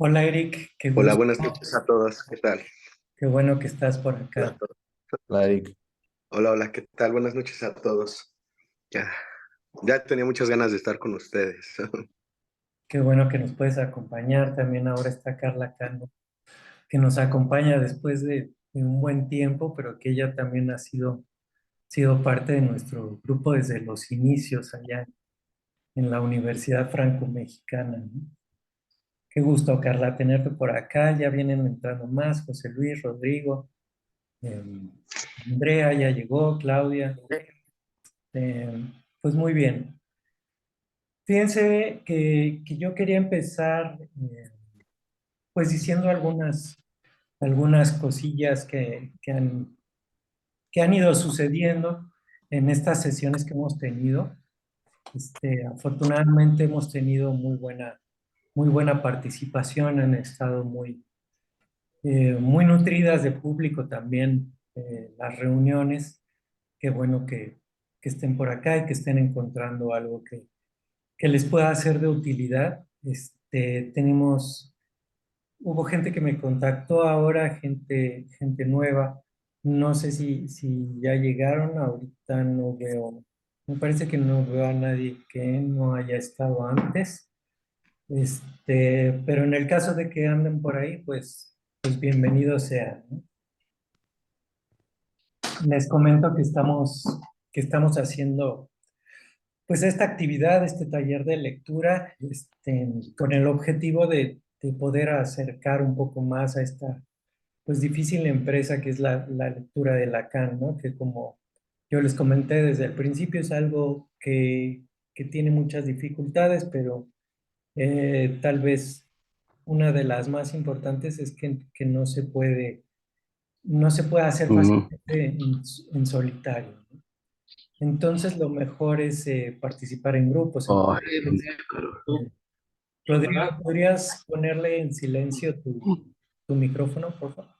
Hola Eric, qué Hola, gusto, buenas noches a todos. ¿Qué tal? qué bueno que estás por Hola, a acá. todos. Like. Hola, hola, ¿qué tal? Buenas noches a todos. Ya, ya tenía muchas ganas de estar con ustedes. Qué bueno que nos puedes acompañar. También ahora está Carla Cano, que nos acompaña después de un buen tiempo, pero que ella también ha sido parte de nuestro grupo desde los inicios allá en la Universidad Franco-Mexicana, ¿no? Qué gusto, Carla, tenerte por acá. Ya vienen entrando más, José Luis, Rodrigo, eh, Andrea ya llegó, Claudia. Pues muy bien. Fíjense que yo quería empezar pues diciendo algunas cosillas que han ido sucediendo en estas sesiones que hemos tenido. Afortunadamente hemos tenido muy buena participación, han estado muy nutridas de público también las reuniones. Qué bueno que estén por acá y que estén encontrando algo que les pueda ser de utilidad. Hubo gente que me contactó ahora, gente nueva. No sé si ya llegaron, ahorita no veo, me parece que no veo a nadie que no haya estado antes. Pero en el caso de que anden por ahí, pues bienvenidos sean, ¿no? Les comento que estamos haciendo pues esta actividad, este taller de lectura, con el objetivo de poder acercar un poco más a esta pues difícil empresa que es la lectura de Lacan, ¿no? Que como yo les comenté desde el principio es algo que tiene muchas dificultades, pero tal vez una de las más importantes es que no se puede hacer Ujú. fácilmente en solitario, ¿no? Entonces lo mejor es participar en grupos. Ay, Rodrigo, ¿podrías ponerle en silencio tu micrófono, por favor?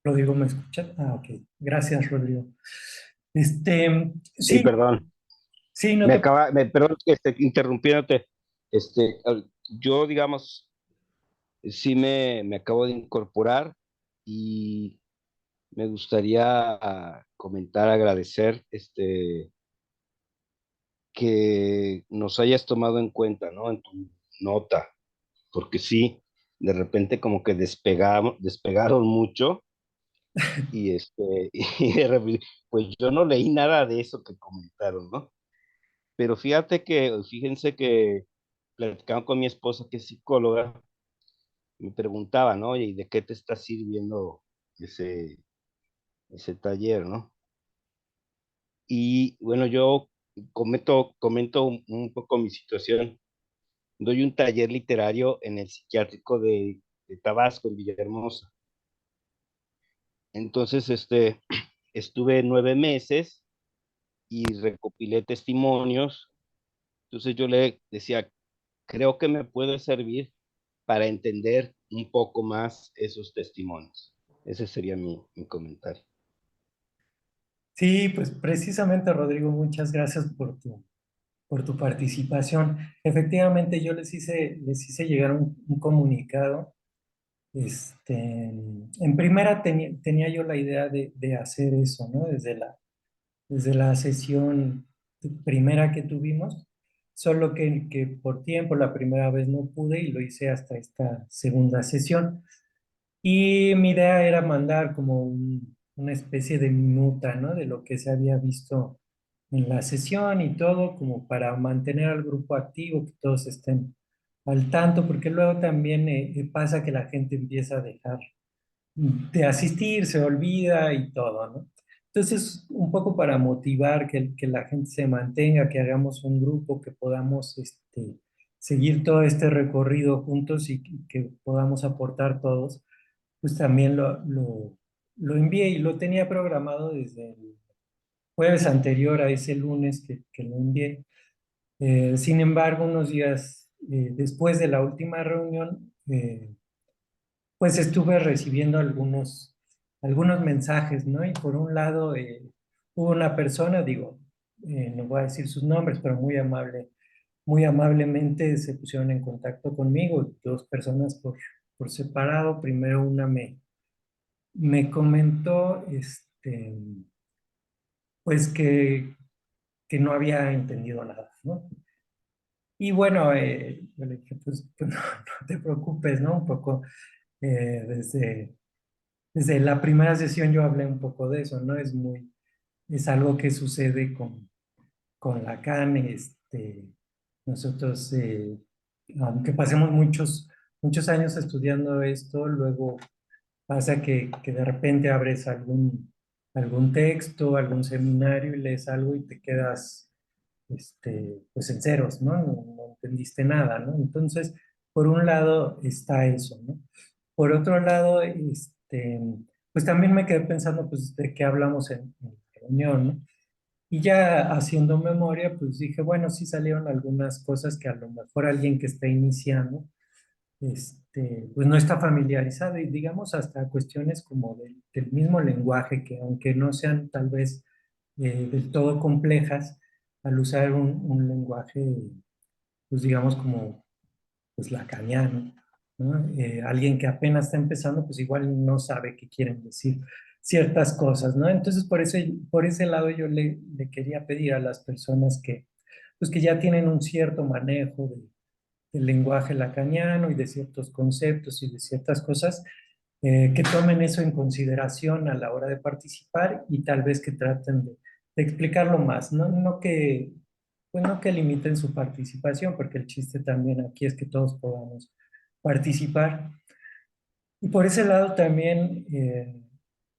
Rodrigo, ¿me escuchas? Ah, ok. Gracias, Rodrigo. sí, Sí, perdón. sí, no te... Perdón, interrumpiéndote. Yo, digamos, sí me acabo de incorporar y me gustaría comentar, agradecer, que nos hayas tomado en cuenta, ¿no? En tu nota, porque sí, de repente como que despegaron mucho y y pues yo no leí nada de eso que comentaron, ¿no? Pero fíjense que platicando con mi esposa que es psicóloga, me preguntaba, ¿no? Oye, ¿y de qué te está sirviendo ese, ese taller, ¿no? Y bueno, yo comento un poco mi situación. Doy un taller literario en el psiquiátrico de Tabasco, en Villahermosa. Entonces, estuve 9 meses y recopilé testimonios. Entonces yo le decía, creo que me puede servir para entender un poco más esos testimonios. Ese sería mi comentario. Sí, pues precisamente, Rodrigo, muchas gracias por tu participación. Efectivamente, yo les hice llegar un comunicado. En primera tenía yo la idea de hacer eso, ¿no? Desde la sesión primera que tuvimos, solo que por tiempo la primera vez no pude y lo hice hasta esta segunda sesión. Y mi idea era mandar como una especie de minuta, ¿no? De lo que se había visto en la sesión y todo, como para mantener al grupo activo, que todos estén al tanto, porque luego también pasa que la gente empieza a dejar de asistir, se olvida y todo, ¿no? Entonces, un poco para motivar que la gente se mantenga, que hagamos un grupo, que podamos seguir todo este recorrido juntos y que podamos aportar todos, pues también lo envié y lo tenía programado desde el jueves anterior a ese lunes que lo envié. Sin embargo, unos días después de la última reunión, pues estuve recibiendo algunos mensajes, ¿no? Y por un lado, hubo una persona, digo, no voy a decir sus nombres, pero muy amable, muy amablemente se pusieron en contacto conmigo, dos personas por separado. Primero una me comentó, pues que no había entendido nada, ¿no? Y bueno, yo le dije, pues no, no te preocupes, ¿no? Un poco desde la primera sesión yo hablé un poco de eso, ¿no? Es algo que sucede con Lacan. Nosotros, aunque pasemos muchos años estudiando esto, luego pasa que de repente abres algún texto, algún seminario y lees algo y te quedas pues en ceros, ¿no? No entendiste nada, ¿no? Entonces, por un lado está eso, ¿no? Por otro lado, pues también me quedé pensando, pues, de qué hablamos en la reunión, ¿no? Y ya haciendo memoria, pues dije, bueno, sí salieron algunas cosas que a lo mejor alguien que está iniciando, pues no está familiarizado, y digamos hasta cuestiones como del mismo lenguaje, que aunque no sean tal vez del todo complejas, al usar un lenguaje, pues digamos como pues lacaniano, ¿no? Alguien que apenas está empezando, pues igual no sabe qué quieren decir ciertas cosas, ¿no? Entonces, por ese lado yo le quería pedir a las personas pues que ya tienen un cierto manejo del lenguaje lacaniano y de ciertos conceptos y de ciertas cosas, que tomen eso en consideración a la hora de participar y tal vez que traten de explicarlo más, ¿no? Pues no que limiten su participación, porque el chiste también aquí es que todos podamos participar. Y por ese lado también,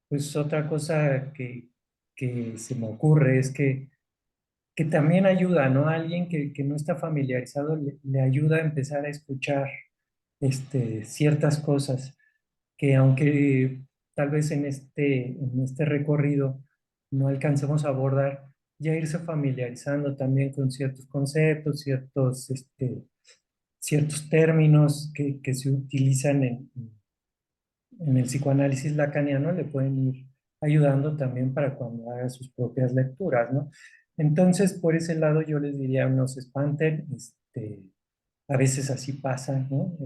pues otra cosa que se me ocurre es que también ayuda, ¿no? Alguien que no está familiarizado le ayuda a empezar a escuchar ciertas cosas que aunque tal vez en este recorrido no alcancemos a abordar, ya irse familiarizando también con ciertos conceptos, ciertos términos que se utilizan en el psicoanálisis lacaniano, le pueden ir ayudando también para cuando haga sus propias lecturas, ¿no? Entonces, por ese lado yo les diría, no se espanten, a veces así pasa, ¿no?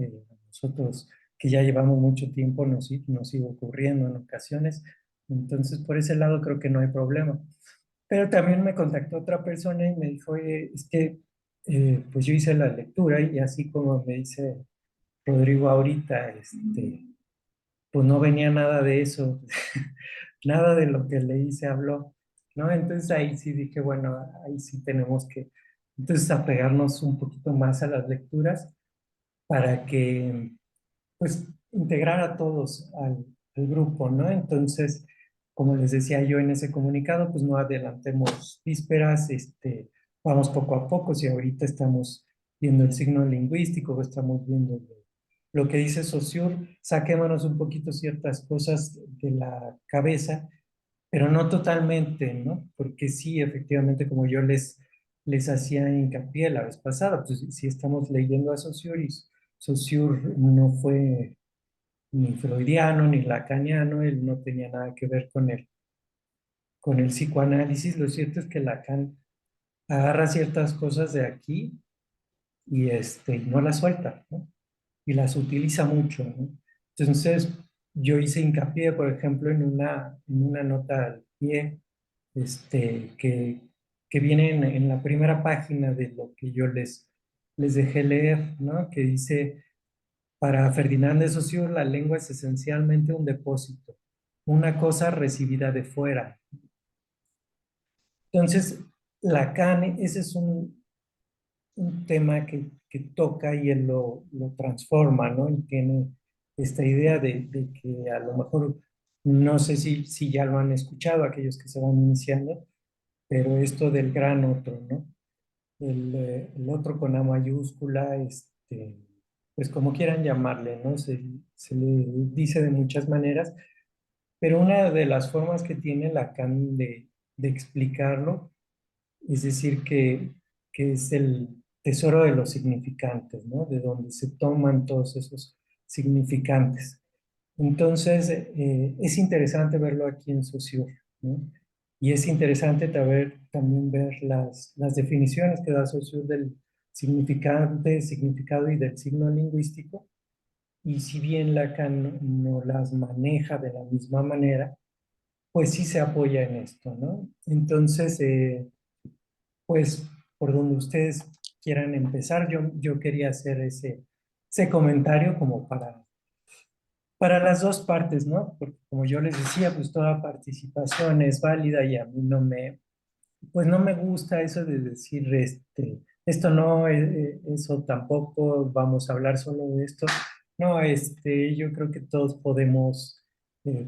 Nosotros que ya llevamos mucho tiempo nos sigue ocurriendo en ocasiones, entonces por ese lado creo que no hay problema. Pero también me contactó otra persona y me dijo, oye, es que pues yo hice la lectura y así como me dice Rodrigo ahorita, pues no venía nada de eso, nada de lo que leí se habló, ¿no? Entonces ahí sí dije, bueno, ahí sí tenemos que entonces apegarnos un poquito más a las lecturas para que, pues, integrar a todos al grupo, ¿no? Entonces, como les decía yo en ese comunicado, pues no adelantemos vísperas, vamos poco a poco. Si ahorita estamos viendo el signo lingüístico, estamos viendo lo que dice Saussure, saquémonos un poquito ciertas cosas de la cabeza, pero no totalmente, ¿no? Porque sí, efectivamente, como yo les hacía hincapié la vez pasada, pues si estamos leyendo a Saussure, y Saussure no fue ni freudiano ni lacaniano, él no tenía nada que ver con el psicoanálisis. Lo cierto es que Lacan agarra ciertas cosas de aquí y no las suelta, ¿no? Y las utiliza mucho, ¿no? Entonces, yo hice hincapié, por ejemplo, en una nota al pie, este, que, que viene en la primera página de lo que yo les dejé leer, ¿no? Que dice, para Ferdinand de Saussure, la lengua es esencialmente un depósito, una cosa recibida de fuera. Entonces, Lacan, ese es un tema que toca y él lo transforma, ¿no? Y tiene esta idea de que a lo mejor, no sé si ya lo han escuchado aquellos que se van iniciando, pero esto del gran otro, ¿no? El otro con A mayúscula, pues como quieran llamarle, ¿no? Se le dice de muchas maneras, pero una de las formas que tiene Lacan de explicarlo, es decir, que es el tesoro de los significantes, ¿no? De donde se toman todos esos significantes. Entonces, es interesante verlo aquí en Saussure, ¿no? Y es interesante también ver las definiciones que da Saussure significante, significado y del signo lingüístico, y si bien Lacan no las maneja de la misma manera, pues sí se apoya en esto, ¿no? Entonces, pues por donde ustedes quieran empezar, yo quería hacer ese comentario como para las dos partes, ¿no? Porque como yo les decía, pues toda participación es válida y a mí pues no me gusta eso de decir, esto no, eso tampoco, vamos a hablar solo de esto. No, yo creo que todos podemos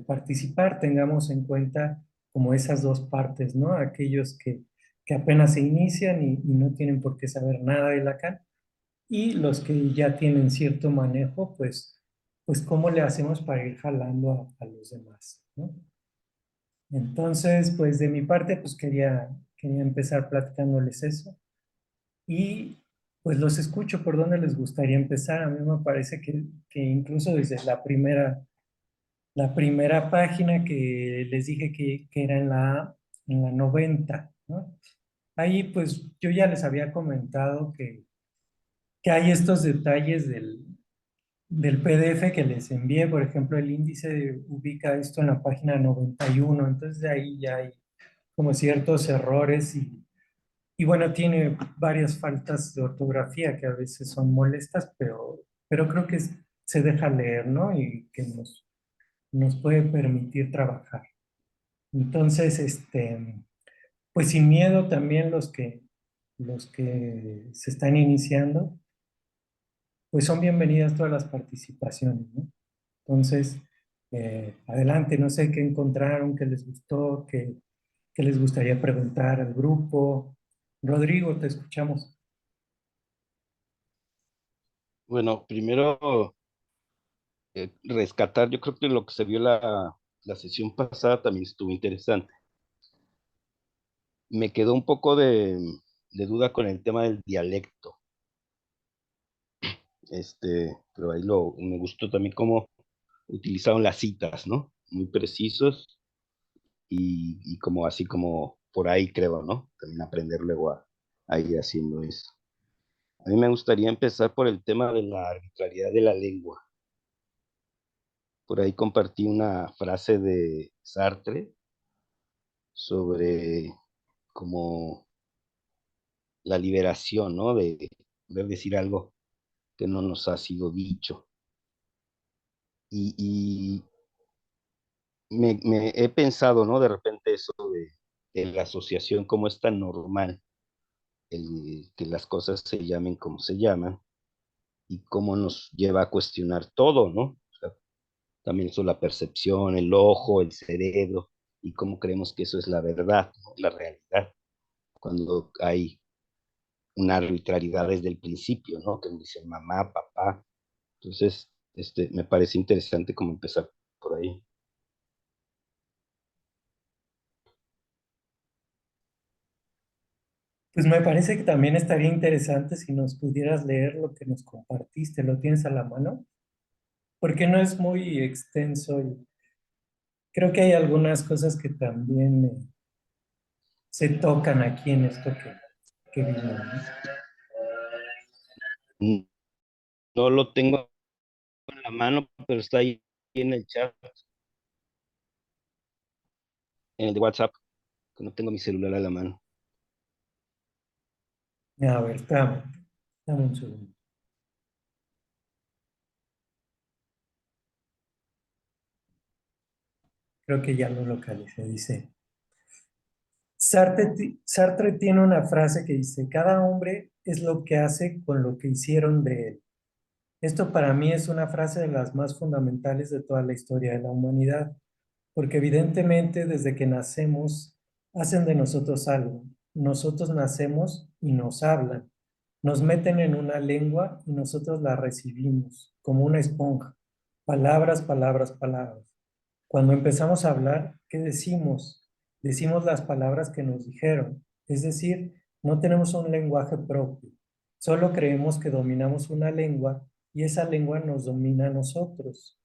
participar, tengamos en cuenta como esas dos partes, ¿no? Aquellos que apenas se inician y no tienen por qué saber nada de Lacan, y los que ya tienen cierto manejo, pues cómo le hacemos para ir jalando a los demás, ¿no? Entonces, pues de mi parte, pues quería empezar platicándoles eso. Y pues los escucho por dónde les gustaría empezar. A mí me parece que incluso desde la primera página que les dije que era en la 90, ¿no? Ahí pues yo ya les había comentado que hay estos detalles del PDF que les envié. Por ejemplo, el índice ubica esto en la página 91, entonces de ahí ya hay como ciertos errores y bueno, tiene varias faltas de ortografía que a veces son molestas, pero creo que se deja leer, ¿no? Y que nos puede permitir trabajar. Entonces, pues sin miedo también los que se están iniciando, pues son bienvenidas todas las participaciones, ¿no? Entonces, adelante, no sé qué encontraron, qué les gustó, qué les gustaría preguntar al grupo. Rodrigo, te escuchamos. Bueno, primero rescatar, yo creo que lo que se vio la sesión pasada también estuvo interesante. Me quedó un poco de duda con el tema del dialecto, pero ahí me gustó también cómo utilizaron las citas, ¿no? Muy precisos y como así como por ahí creo, ¿no? También aprender luego a ir haciendo eso. A mí me gustaría empezar por el tema de la arbitrariedad de la lengua. Por ahí compartí una frase de Sartre sobre como la liberación, ¿no? De poder decir algo que no nos ha sido dicho. Y me he pensado, ¿no? De repente eso de la asociación, cómo es tan normal que las cosas se llamen como se llaman y cómo nos lleva a cuestionar todo, ¿no? O sea, también eso, la percepción, el ojo, el cerebro, y cómo creemos que eso es la verdad, ¿no? La realidad, cuando hay una arbitrariedad desde el principio, ¿no? Que nos dicen mamá, papá. Entonces, me parece interesante como empezar por ahí. Pues me parece que también estaría interesante si nos pudieras leer lo que nos compartiste. ¿Lo tienes a la mano? Porque no es muy extenso y creo que hay algunas cosas que también se tocan aquí en esto que vimos, ¿no? No lo tengo en la mano, pero está ahí en el chat, en el de WhatsApp, que no tengo mi celular a la mano. A ver, dame un segundo. Creo que ya lo localicé. Dice, Sartre tiene una frase que dice, cada hombre es lo que hace con lo que hicieron de él. Esto para mí es una frase de las más fundamentales de toda la historia de la humanidad, porque evidentemente desde que nacemos hacen de nosotros algo. Nosotros nacemos y nos hablan. Nos meten en una lengua y nosotros la recibimos como una esponja. Palabras, palabras, palabras. Cuando empezamos a hablar, ¿qué decimos? Decimos las palabras que nos dijeron. Es decir, no tenemos un lenguaje propio. Solo creemos que dominamos una lengua y esa lengua nos domina a nosotros.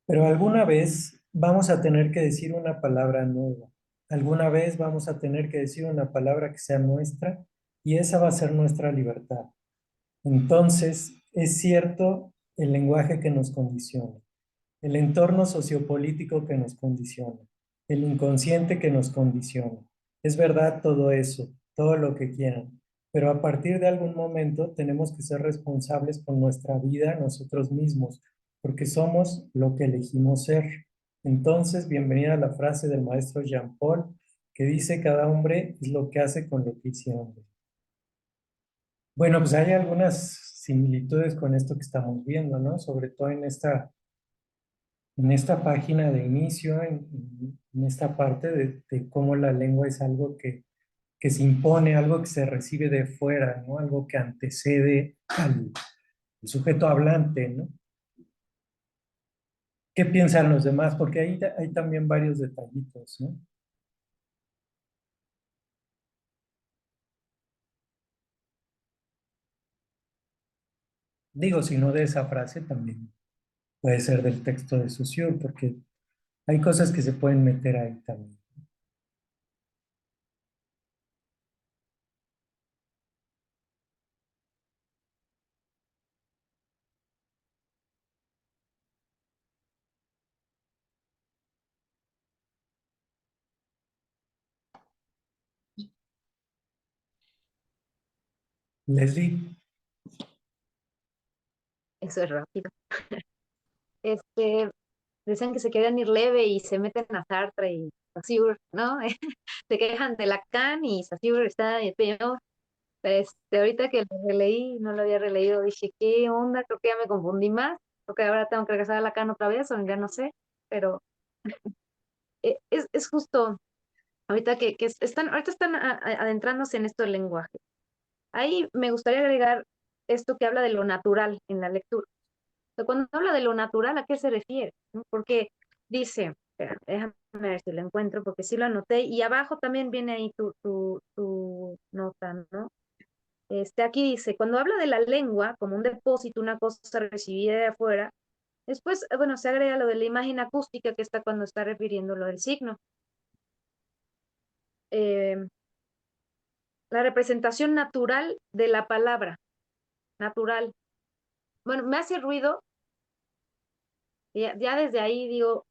Pero alguna vez vamos a tener que decir una palabra nueva. Alguna vez vamos a tener que decir una palabra que sea nuestra y esa va a ser nuestra libertad. Entonces, es cierto el lenguaje que nos condiciona, el entorno sociopolítico que nos condiciona, el inconsciente que nos condiciona. Es verdad todo eso, todo lo que quieran, pero a partir de algún momento tenemos que ser responsables por nuestra vida nosotros mismos, porque somos lo que elegimos ser. Entonces, bienvenida a la frase del maestro Jean Paul, que dice: cada hombre es lo que hace con lo que hicieron. Bueno, pues hay algunas similitudes con esto que estamos viendo, ¿no? Sobre todo en esta página de inicio, en esta parte de cómo la lengua es algo que se impone, algo que se recibe de fuera, ¿no? Algo que antecede al sujeto hablante, ¿no? ¿Qué piensan los demás? Porque ahí hay también varios detallitos, ¿no? Digo, si no de esa frase, también puede ser del texto de Saussure, porque hay cosas que se pueden meter ahí también. Leslie, Eso es rápido. Este, Dicen que se quieren ir leve y se meten a Sartre y Saussure, ¿no? Se quejan de Lacan y Saussure está peor. Ahorita que lo releí, no lo había releído, dije, ¿qué onda? Creo que ya me confundí más. Creo que ahora tengo que regresar a Lacan otra vez, o ya no sé. Pero es justo, ahorita ahorita están adentrándose en esto del lenguaje. Ahí me gustaría agregar esto que habla de lo natural en la lectura. Sea, cuando habla de lo natural, ¿a qué se refiere? ¿No? Porque dice, espera, déjame ver si lo encuentro, porque sí lo anoté, y abajo también viene ahí tu nota, ¿no? Aquí dice, cuando habla de la lengua como un depósito, una cosa recibida de afuera, después, bueno, se agrega lo de la imagen acústica que está cuando está refiriendo lo del signo. Eh, la representación natural de la palabra, natural. Bueno, me hace ruido, ya desde ahí digo,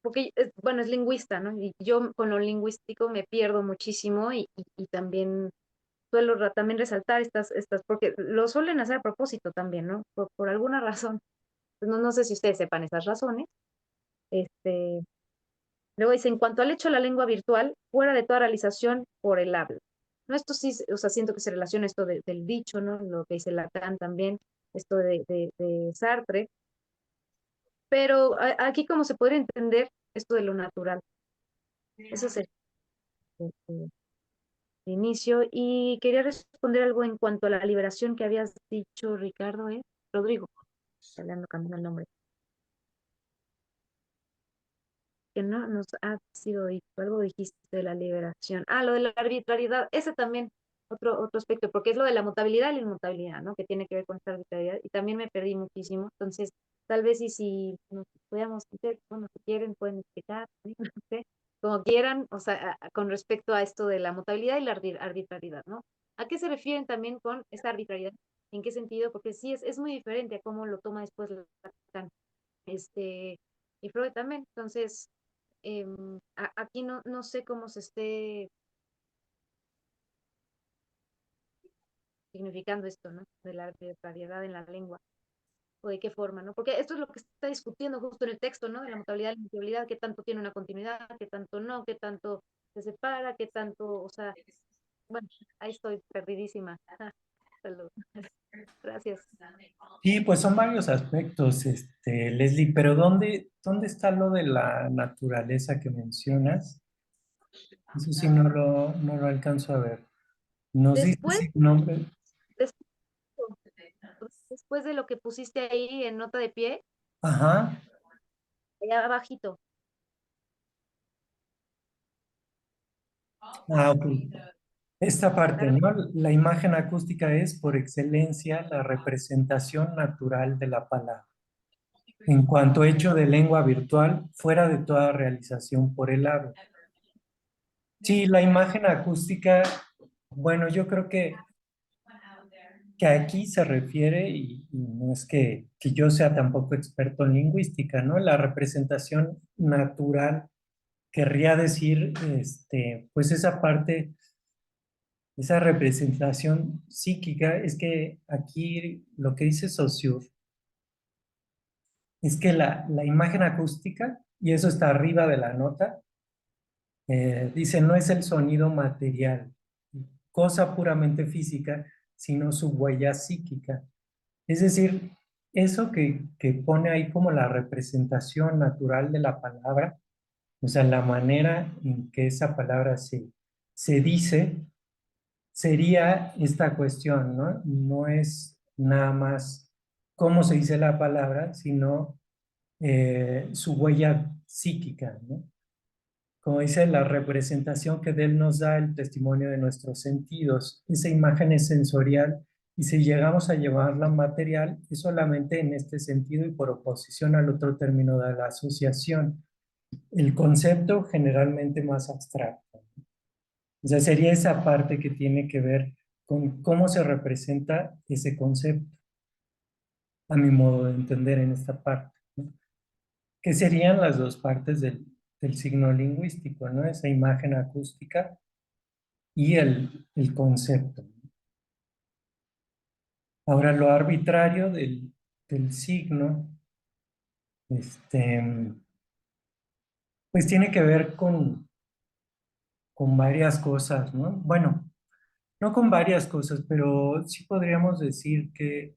porque, bueno, es lingüista, ¿no? Y yo con lo lingüístico me pierdo muchísimo y también suelo también resaltar porque lo suelen hacer a propósito también, ¿no? Por alguna razón. Pues no, no sé si ustedes sepan esas razones. Este, Luego dice, en cuanto al hecho de la lengua virtual, fuera de toda realización por el habla. No, esto sí, o sea, siento que se relaciona esto del dicho, ¿no? Lo que dice Lacan también, esto de Sartre, pero aquí como se podría entender esto de lo natural. Eso es el inicio. Y quería responder algo en cuanto a la liberación que habías dicho, Ricardo, ¿eh? Rodrigo, ya le ando cambiando el nombre. Que no nos ha sido dicho, algo dijiste de la liberación. Ah, lo de la arbitrariedad, ese también, otro aspecto, porque es lo de la mutabilidad y la inmutabilidad, ¿no? Que tiene que ver con esta arbitrariedad, y también me perdí muchísimo. Entonces, tal vez y si nos podíamos meter, bueno, si quieren, pueden explicar, ¿sí? No sé, como quieran, o sea, con respecto a esto de la mutabilidad y la arbitrariedad, ¿no? ¿A qué se refieren también con esta arbitrariedad? ¿En qué sentido? Porque sí es muy diferente a cómo lo toma después Lacan, este, y Freud también. Entonces, aquí no sé cómo se esté significando esto, ¿no? De la arbitrariedad en la lengua, o de qué forma, ¿no? Porque esto es lo que se está discutiendo justo en el texto, ¿no? De la mutabilidad y la inmutabilidad, qué tanto tiene una continuidad, qué tanto no, qué tanto se separa, qué tanto, o sea, bueno, ahí estoy perdidísima. Salud. Gracias. sí, pues son varios aspectos, Leslie, pero ¿dónde está lo de la naturaleza que mencionas? Eso sí, no lo alcanzo a ver. ¿Nos dice Después, sin nombre? des- después de lo que pusiste ahí en nota de pie, Ajá. allá abajito. Ah, ok. Esta parte, ¿no? La imagen acústica es por excelencia la representación natural de la palabra, en cuanto hecho de lengua virtual, fuera de toda realización por el habla. Sí, la imagen acústica Bueno, yo creo que aquí se refiere, y no es que yo sea tampoco experto en lingüística, ¿no? La representación natural querría decir, pues esa parte, esa representación psíquica, es que aquí lo que dice Saussure es que la imagen acústica, y eso está arriba de la nota, dice, no es el sonido material, cosa puramente física, sino su huella psíquica. Es decir, eso que pone ahí como la representación natural de la palabra, o sea, la manera en que esa palabra se dice, sería esta cuestión, ¿no? No es nada más cómo se dice la palabra, sino su huella psíquica, ¿no? Como dice, la representación que de él nos da el testimonio de nuestros sentidos. Esa imagen es sensorial y si llegamos a llevarla material, es solamente en este sentido y por oposición al otro término de la asociación. El concepto generalmente más abstracto. O sea, sería esa parte que tiene que ver con cómo se representa ese concepto, a mi modo de entender en esta parte, ¿no? Que serían las dos partes del signo lingüístico, ¿no? Esa imagen acústica y el concepto. Ahora, lo arbitrario del signo, este, pues tiene que ver con varias cosas, ¿no? Bueno, no con varias cosas, pero sí podríamos decir que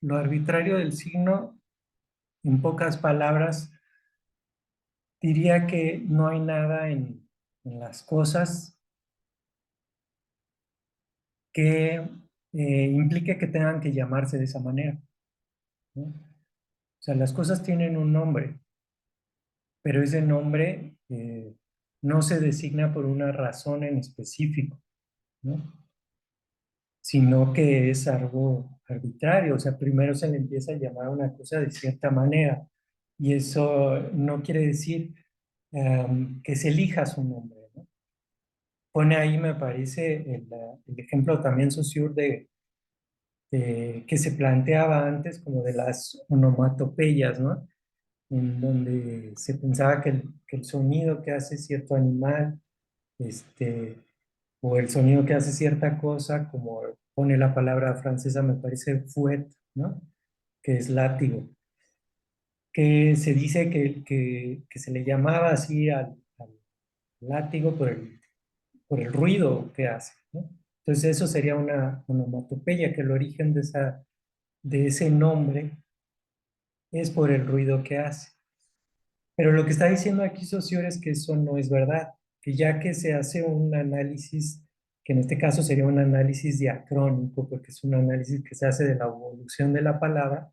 lo arbitrario del signo, en pocas palabras, diría que no hay nada en las cosas que implique que tengan que llamarse de esa manera, ¿no? O sea, las cosas tienen un nombre, pero ese nombre no se designa por una razón en específico, ¿no? Sino que es algo arbitrario. O sea, primero se le empieza a llamar a una cosa de cierta manera y eso no quiere decir que se elija su nombre, ¿no? Pone ahí, me parece, el ejemplo también Saussure que se planteaba antes como de las onomatopeyas, ¿no? En donde se pensaba que el sonido que hace cierto animal, este, o el sonido que hace cierta cosa, como pone la palabra francesa, me parece fouet, ¿no? Que es látigo, que se dice que se le llamaba así al látigo por el ruido que hace, ¿no? Entonces eso sería una onomatopeya, que el origen de ese nombre es por el ruido que hace. Pero lo que está diciendo aquí Saussure es que eso no es verdad, que ya que se hace un análisis, que en este caso sería un análisis diacrónico, porque es un análisis que se hace de la evolución de la palabra,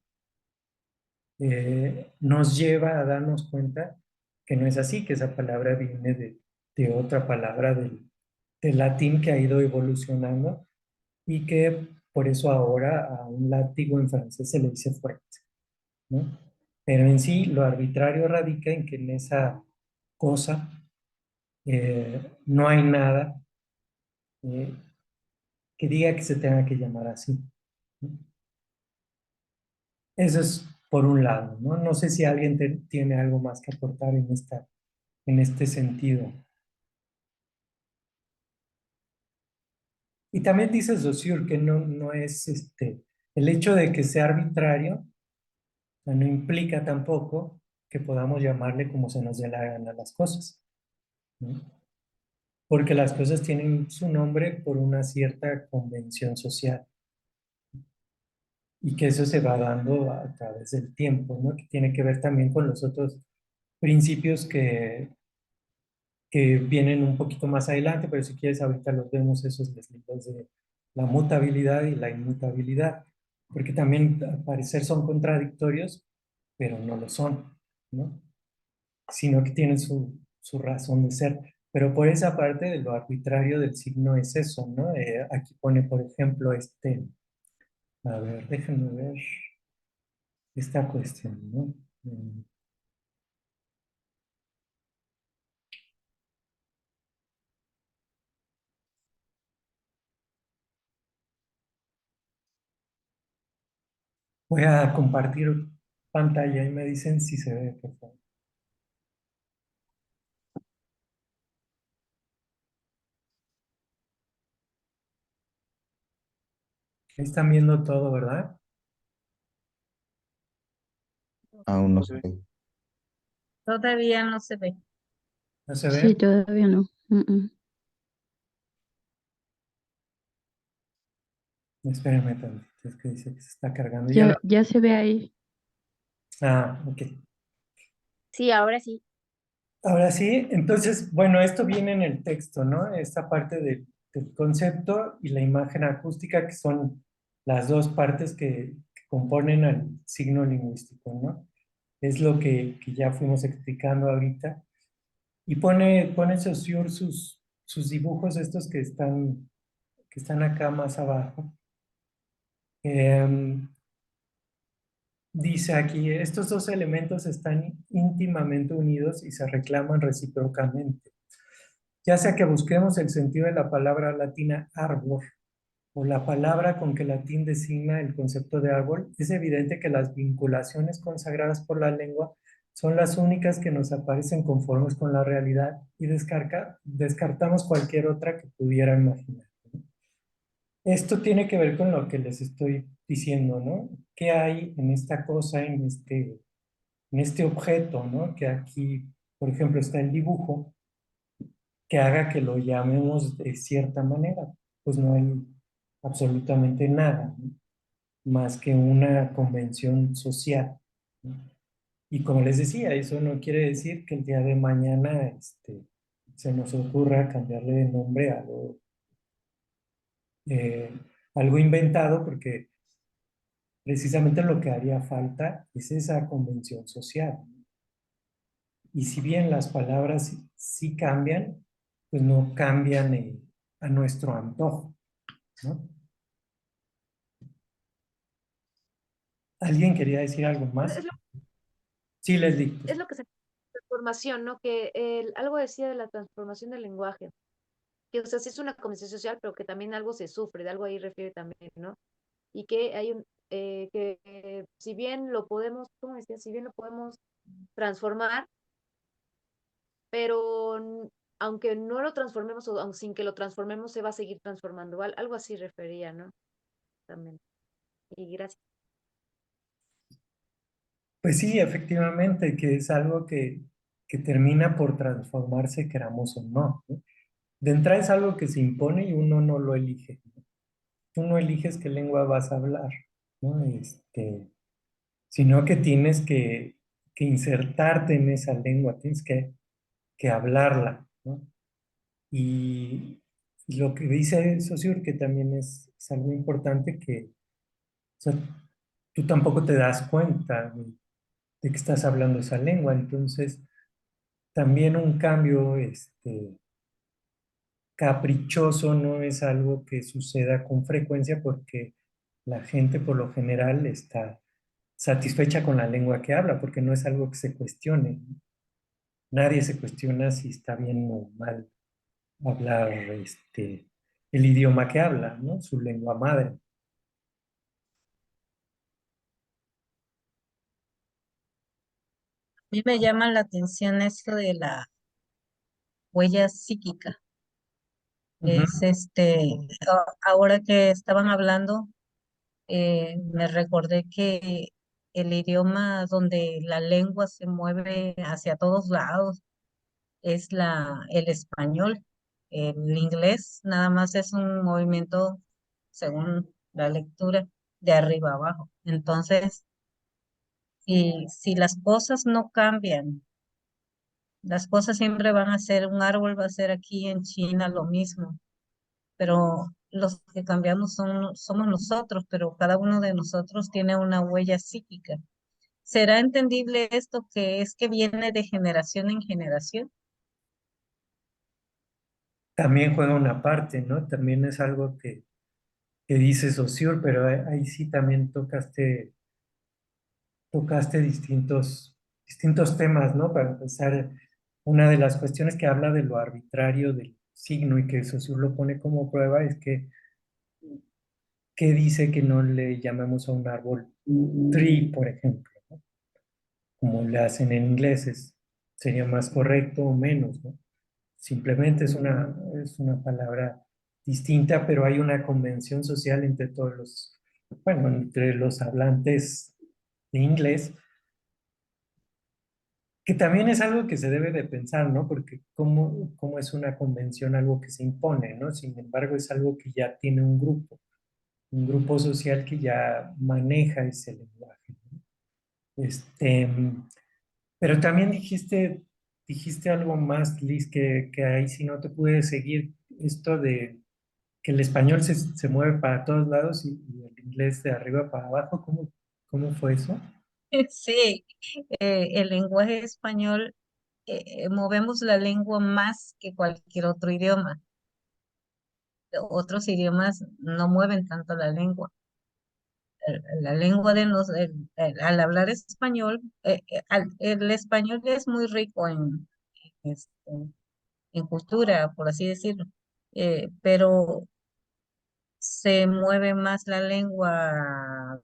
nos lleva a darnos cuenta que no es así, que esa palabra viene de otra palabra del latín que ha ido evolucionando y que por eso ahora a un látigo en francés se le dice fuerte, ¿no? Pero en sí, lo arbitrario radica en que en esa cosa no hay nada eh, que diga que se tenga que llamar así, ¿no? Eso es por un lado, ¿no? No sé si alguien tiene algo más que aportar en este sentido. Y también dice Saussure que no es el hecho de que sea arbitrario, o sea, no implica tampoco que podamos llamarle como se nos dé la gana a las cosas, ¿no? Porque las cosas tienen su nombre por una cierta convención social y que eso se va dando a través del tiempo, ¿no? Que tiene que ver también con los otros principios que vienen un poquito más adelante, pero si quieres ahorita los vemos esos libros de la mutabilidad y la inmutabilidad, porque también al parecer son contradictorios, pero no lo son, ¿no? Sino que tienen su razón de ser. Pero por esa parte de lo arbitrario del signo es eso, ¿no? Aquí pone, por ejemplo, a ver, déjenme ver esta cuestión, ¿no? Voy a compartir pantalla y me dicen si se ve, por favor. Ahí están viendo todo, ¿verdad? Aún no se ve. Todavía no se ve. ¿No se Sí, ve? todavía no. Espérenme tantito, es que dice que se está cargando. Ya lo... Ya se ve ahí. Ah, ok. Sí, ahora sí. Ahora sí, entonces, bueno, esto viene en el texto, ¿no? Esta parte del concepto y la imagen acústica, que son las dos partes que componen al signo lingüístico, ¿no? Es lo que ya fuimos explicando ahorita. Y pone Saussure sus dibujos estos que están acá más abajo. Em, Dice aquí, estos dos elementos están íntimamente unidos y se reclaman recíprocamente. Ya sea que busquemos el sentido de la palabra latina árbol o la palabra con que latín designa el concepto de árbol, es evidente que las vinculaciones consagradas por la lengua son las únicas que nos aparecen conformes con la realidad y descartamos cualquier otra que pudiera imaginar. Esto tiene que ver con lo que les estoy diciendo, ¿no? ¿Qué hay en esta cosa, en este objeto, ¿no? Que aquí, por ejemplo, está el dibujo, que haga que lo llamemos de cierta manera. Pues no hay absolutamente nada, ¿no? Más que una convención social, ¿no? Y como les decía, eso no quiere decir que el día de mañana se nos ocurra cambiarle de nombre a eh, algo inventado, porque precisamente lo que haría falta es esa convención social. Y si bien las palabras sí cambian, pues no cambian a nuestro antojo, ¿no? ¿Alguien quería decir algo más? Es lo, Sí, Leslie. es lo que se transformación, ¿no? Que algo decía de la transformación del lenguaje, que o sea, sí es una convención social, pero que también algo se sufre, de algo ahí refiere también, ¿no? Y que hay si bien lo podemos, ¿cómo decía? Si bien lo podemos transformar, pero aunque no lo transformemos o aun sin que lo transformemos, se va a seguir transformando. Algo así refería, ¿no? También. Y gracias. Pues sí, efectivamente, que es algo que termina por transformarse, queramos o no, ¿no? De entrada es algo que se impone y uno no lo elige, ¿no? Tú no eliges qué lengua vas a hablar, ¿no? Sino que tienes que insertarte en esa lengua, tienes que hablarla, ¿no? Y lo que dice Saussure, que también es algo importante, que o sea, tú tampoco te das cuenta de que estás hablando esa lengua. Entonces, también un cambio caprichoso no es algo que suceda con frecuencia, porque la gente por lo general está satisfecha con la lengua que habla, porque no es algo que se cuestione, ¿no? Nadie se cuestiona si está bien o mal hablar el idioma que habla, ¿no? Su lengua madre. A mí me llama la atención esto de la huella psíquica. Ujú. Es ahora que estaban hablando, me recordé que el idioma donde la lengua se mueve hacia todos lados es el español. El inglés nada más es un movimiento, según la lectura, de arriba a abajo. Entonces, si las cosas no cambian, las cosas siempre van a ser, un árbol va a ser aquí en China lo mismo, pero los que cambiamos somos nosotros, pero cada uno de nosotros tiene una huella psíquica. ¿Será entendible esto que es que viene de generación en generación? También juega una parte, ¿no? También es algo que dice Saussure, pero ahí sí también tocaste distintos temas, ¿no? Para empezar, una de las cuestiones que habla de lo arbitrario del signo y que Saussure lo pone como prueba es que dice que no le llamemos a un árbol tree, por ejemplo, ¿no? Como le hacen en inglés, sería más correcto o menos, ¿no? Simplemente es una palabra distinta, pero hay una convención social entre todos los, bueno, entre los hablantes de inglés, que también es algo que se debe de pensar, ¿no? Porque cómo es una convención algo que se impone, ¿no? Sin embargo, es algo que ya tiene un grupo social que ya maneja ese lenguaje, ¿no? Este, pero también dijiste algo más, Liz, que ahí si no te pude seguir, esto de que el español se mueve para todos lados y el inglés de arriba para abajo. ¿Cómo fue eso? Sí, el lenguaje español, movemos la lengua más que cualquier otro idioma. Otros idiomas no mueven tanto la lengua. La lengua de al hablar español, el español es muy rico este, en cultura, por así decirlo, pero se mueve más la lengua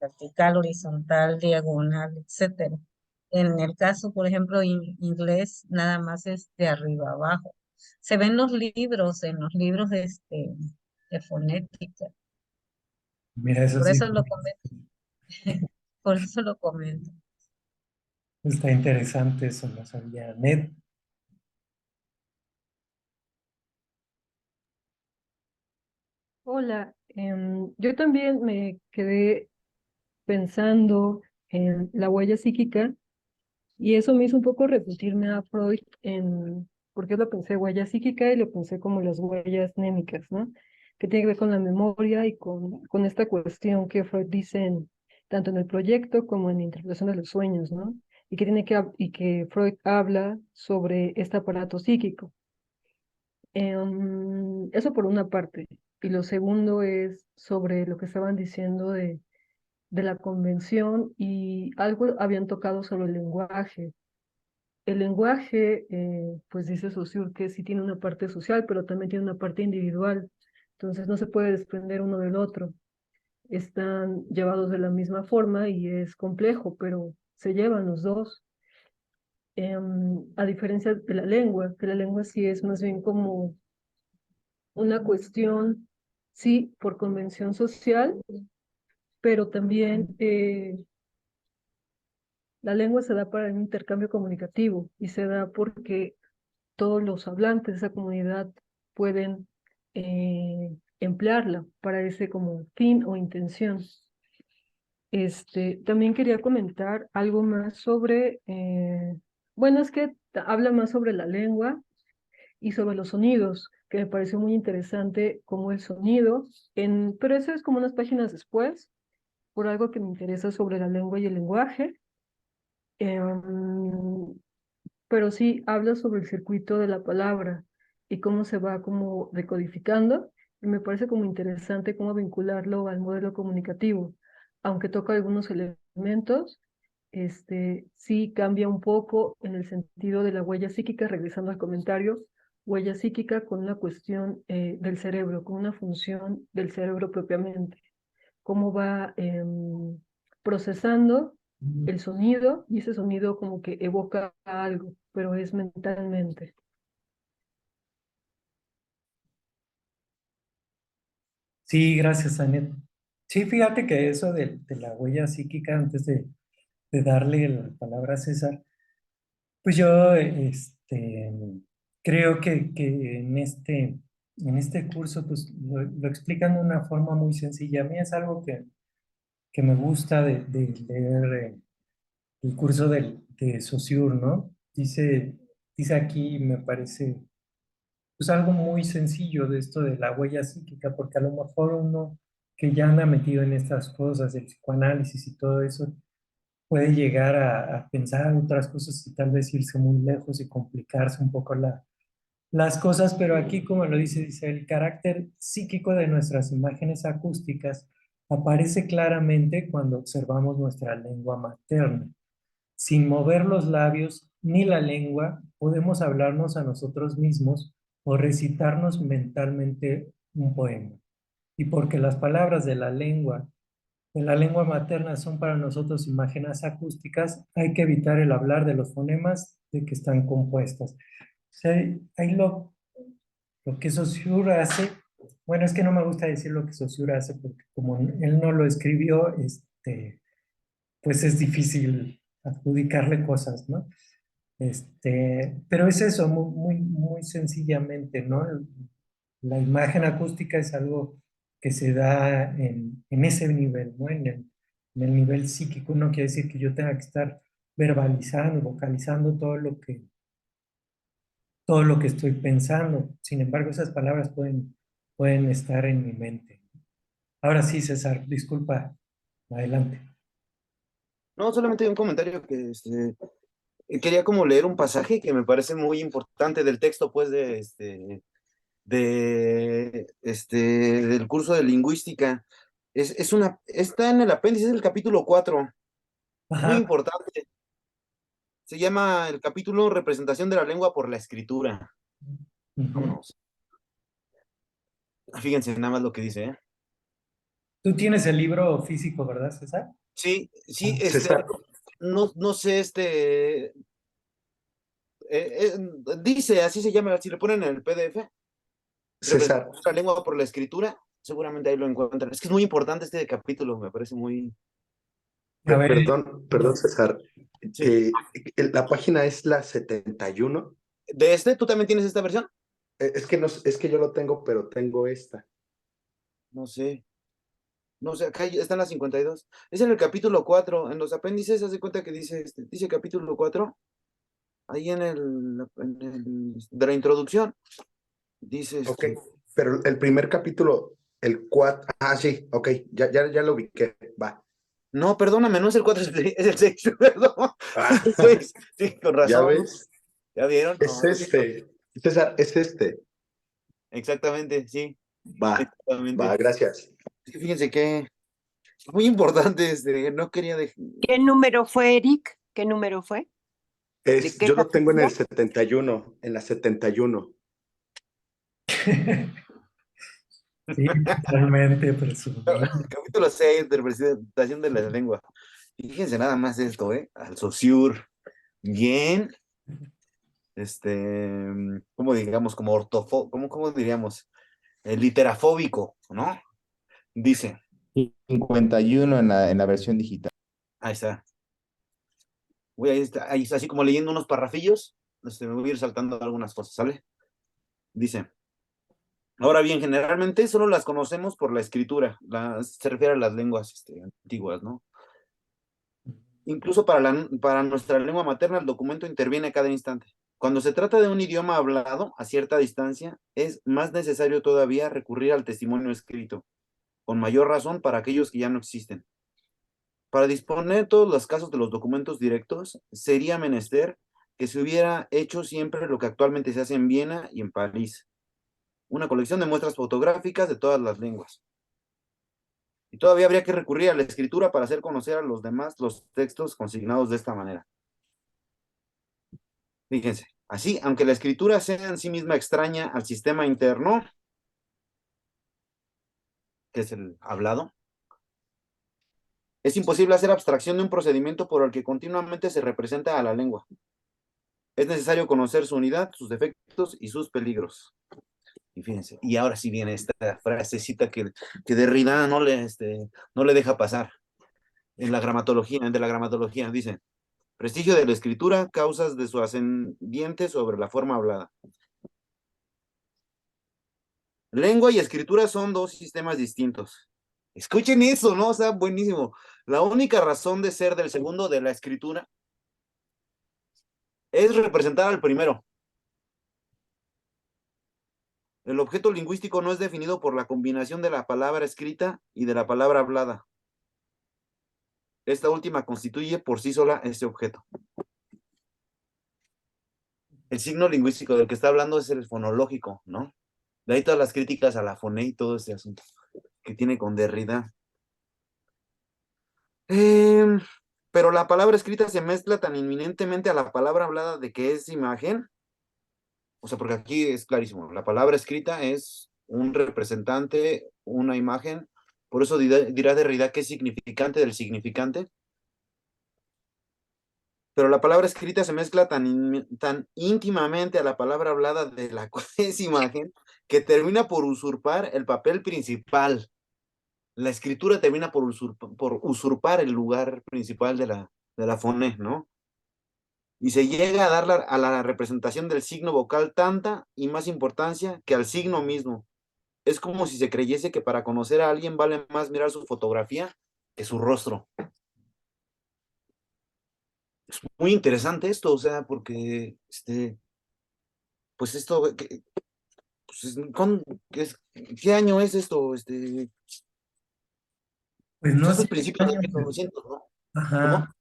vertical, horizontal, diagonal, etcétera. En el caso, por ejemplo, inglés, nada más es de arriba abajo. Se ven en los libros de fonética. Mira, eso Por sí eso lo comento, por eso lo comento. está interesante, eso no sabía. Ned, Hola, yo también me quedé pensando en la huella psíquica y eso me hizo un poco repetirme a Freud porque lo pensé huella psíquica y lo pensé como las huellas némicas, ¿no? Que tiene que ver con la memoria y con esta cuestión que Freud dice tanto en el proyecto como en la interpretación de los sueños, ¿no? Y que Freud habla sobre este aparato psíquico. Eso por una parte. Y lo segundo es sobre lo que estaban diciendo de la convención y algo habían tocado sobre el lenguaje. El lenguaje, pues dice Saussure que sí tiene una parte social, pero también tiene una parte individual. Entonces no se puede desprender uno del otro. Están llevados de la misma forma y es complejo, pero se llevan los dos. A diferencia de la lengua, que la lengua sí es más bien como una cuestión, sí, por convención social, pero también la lengua se da para el intercambio comunicativo y se da porque todos los hablantes de esa comunidad pueden emplearla para ese como fin o intención. También quería comentar algo más sobre, bueno, es que habla más sobre la lengua y sobre los sonidos, que me pareció muy interesante como el sonido, pero eso es como unas páginas después, por algo que me interesa sobre la lengua y el lenguaje. Em, pero sí habla sobre el circuito de la palabra y cómo se va como decodificando, y me parece como interesante cómo vincularlo al modelo comunicativo, aunque toca algunos elementos, sí cambia un poco en el sentido de la huella psíquica, regresando al comentario, huella psíquica con una cuestión del cerebro, con una función del cerebro propiamente, cómo va procesando el sonido y ese sonido como que evoca algo, pero es mentalmente. sí, gracias, Anet. Sí, fíjate que eso de la huella psíquica, antes de darle la palabra a César, pues yo creo que en este curso pues lo explican de una forma muy sencilla. A mí es algo que me gusta de leer el curso de Saussure, ¿no? Dice aquí, me parece, pues algo muy sencillo de esto de la huella psíquica, porque a lo mejor uno que ya anda metido en estas cosas, el psicoanálisis y todo eso, puede llegar a pensar otras cosas y tal vez irse muy lejos y complicarse un poco las cosas, pero aquí, como lo dice, el carácter psíquico de nuestras imágenes acústicas aparece claramente cuando observamos nuestra lengua materna. Sin mover los labios ni la lengua, podemos hablarnos a nosotros mismos o recitarnos mentalmente un poema. Y porque las palabras de la lengua de la lengua materna son para nosotros imágenes acústicas, hay que evitar el hablar de los fonemas de que están compuestas. O sea, ahí lo que Saussure hace, bueno, es que no me gusta decir lo que Saussure hace porque como él no lo escribió, pues es difícil adjudicarle cosas, ¿no? Pero es eso, muy sencillamente, ¿no? La imagen acústica es algo que se da en ese nivel, ¿no? En el nivel psíquico. No quiere decir que yo tenga que estar verbalizando, vocalizando todo lo que estoy pensando. Sin embargo, esas palabras pueden estar en mi mente. Ahora sí, César, disculpa, adelante. No, solamente un comentario que quería como leer un pasaje que me parece muy importante del texto, pues, del curso de lingüística. Está en el apéndice, es el capítulo 4, muy Ajá. importante. Se llama el capítulo Representación de la lengua por la escritura. Ujú. Vámonos. Fíjense nada más lo que dice, ¿eh? Tú tienes el libro físico, ¿verdad, César? Sí, sí, César, no sé, dice, así se llama, si le ponen en el PDF, César, representación de la lengua por la escritura, seguramente ahí lo encuentran. Es que es muy importante este capítulo, me parece muy... A ver, perdón, César. Sí. La página es la 71. ¿De tú también tienes esta versión? Es que no, es que yo lo tengo, pero tengo esta. No sé. No sé, acá están las 52. Es en el capítulo 4. En los apéndices, haz de cuenta que dice capítulo 4. Ahí de la introducción. Dice Ok, pero el primer capítulo, el 4. Ah, sí, ok, ya lo ubiqué. Va. No, perdóname, no es el 4, es el 6, perdón. Ah, Es el 6. Sí, con ¿ya razón. ves? ¿Ya vieron? Es No, este. César, es este. exactamente, sí, Va, exactamente. va, gracias. Sí, fíjense que muy importante, no quería dejar. ¿Qué número fue, Eric? ¿Qué número fue? ¿De qué Yo lo tengo en el capítulo? 71, en la 71. sí, totalmente presumido. Capítulo 6 de representación de la lengua. Y fíjense nada más esto, ¿eh? Al Saussure, bien, ¿cómo digamos? Como ¿cómo diríamos? Literafóbico, ¿no? Dice, 51 en la versión digital. ahí está. Ahí está, así como leyendo unos parrafillos, me voy a ir saltando algunas cosas, ¿sale? Dice, ahora bien, generalmente solo las conocemos por la escritura, se refiere a las lenguas antiguas, ¿no? Incluso para nuestra lengua materna, el documento interviene a cada instante. Cuando se trata de un idioma hablado a cierta distancia, es más necesario todavía recurrir al testimonio escrito, con mayor razón para aquellos que ya no existen. Para disponer todos los casos de los documentos directos, sería menester que se hubiera hecho siempre lo que actualmente se hace en Viena y en París, una colección de muestras fotográficas de todas las lenguas. Y todavía habría que recurrir a la escritura para hacer conocer a los demás los textos consignados de esta manera. Fíjense, así, aunque la escritura sea en sí misma extraña al sistema interno, que es el hablado, es imposible hacer abstracción de un procedimiento por el que continuamente se representa a la lengua. Es necesario conocer su unidad, sus defectos y sus peligros. Y fíjense, y ahora sí viene esta frasecita que Derrida no le deja pasar. De la gramatología, dice, prestigio de la escritura, causas de su ascendiente sobre la forma hablada. Lengua y escritura son dos sistemas distintos. Escuchen eso, ¿no? O sea, buenísimo. La única razón de ser del segundo de la escritura es representar al primero. El objeto lingüístico no es definido por la combinación de la palabra escrita y de la palabra hablada. Esta última constituye por sí sola ese objeto. El signo lingüístico del que está hablando es el fonológico, ¿no? De ahí todas las críticas a la foné y todo ese asunto que tiene con Derrida. Pero la palabra escrita se mezcla tan inminentemente a la palabra hablada de que es imagen. O sea, porque aquí es clarísimo. La palabra escrita es un representante, una imagen Por eso dirá Derrida que es significante del significante. Pero la palabra escrita se mezcla tan íntimamente a la palabra hablada de la esa imagen que termina por usurpar el papel principal. La escritura termina por usurpar el lugar principal de la foné, ¿no? Y se llega a dar a la representación del signo vocal tanta y más importancia que al signo mismo. Es como si se creyese que para conocer a alguien vale más mirar su fotografía que su rostro. Es muy interesante esto, o sea, porque pues esto, pues ¿qué año es esto? Pues Pues no esto sé es qué principios de año. 1900, ¿no? ¿Cómo? Ajá.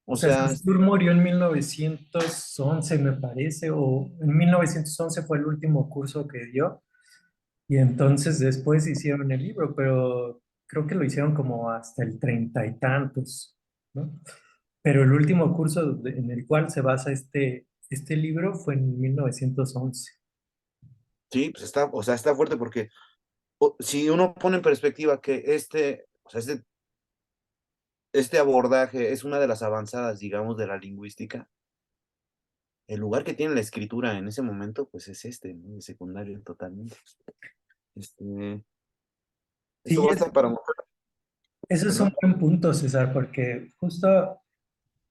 O O sea, sea, Saussure murió en 1911, me parece, o en 1911 fue el último curso que dio, y entonces después hicieron el libro, pero creo que lo hicieron como hasta el treinta y tantos, ¿no? Pero el último curso en el cual se basa este libro fue en 1911. sí, pues está, o sea, está fuerte porque si uno pone en perspectiva que o sea, este abordaje es una de las avanzadas, digamos, de la lingüística, el lugar que tiene la escritura en ese momento, pues es ¿no? De secundario totalmente. Este, esto Sí, basta para, eso es un perdón. buen punto, César, porque justo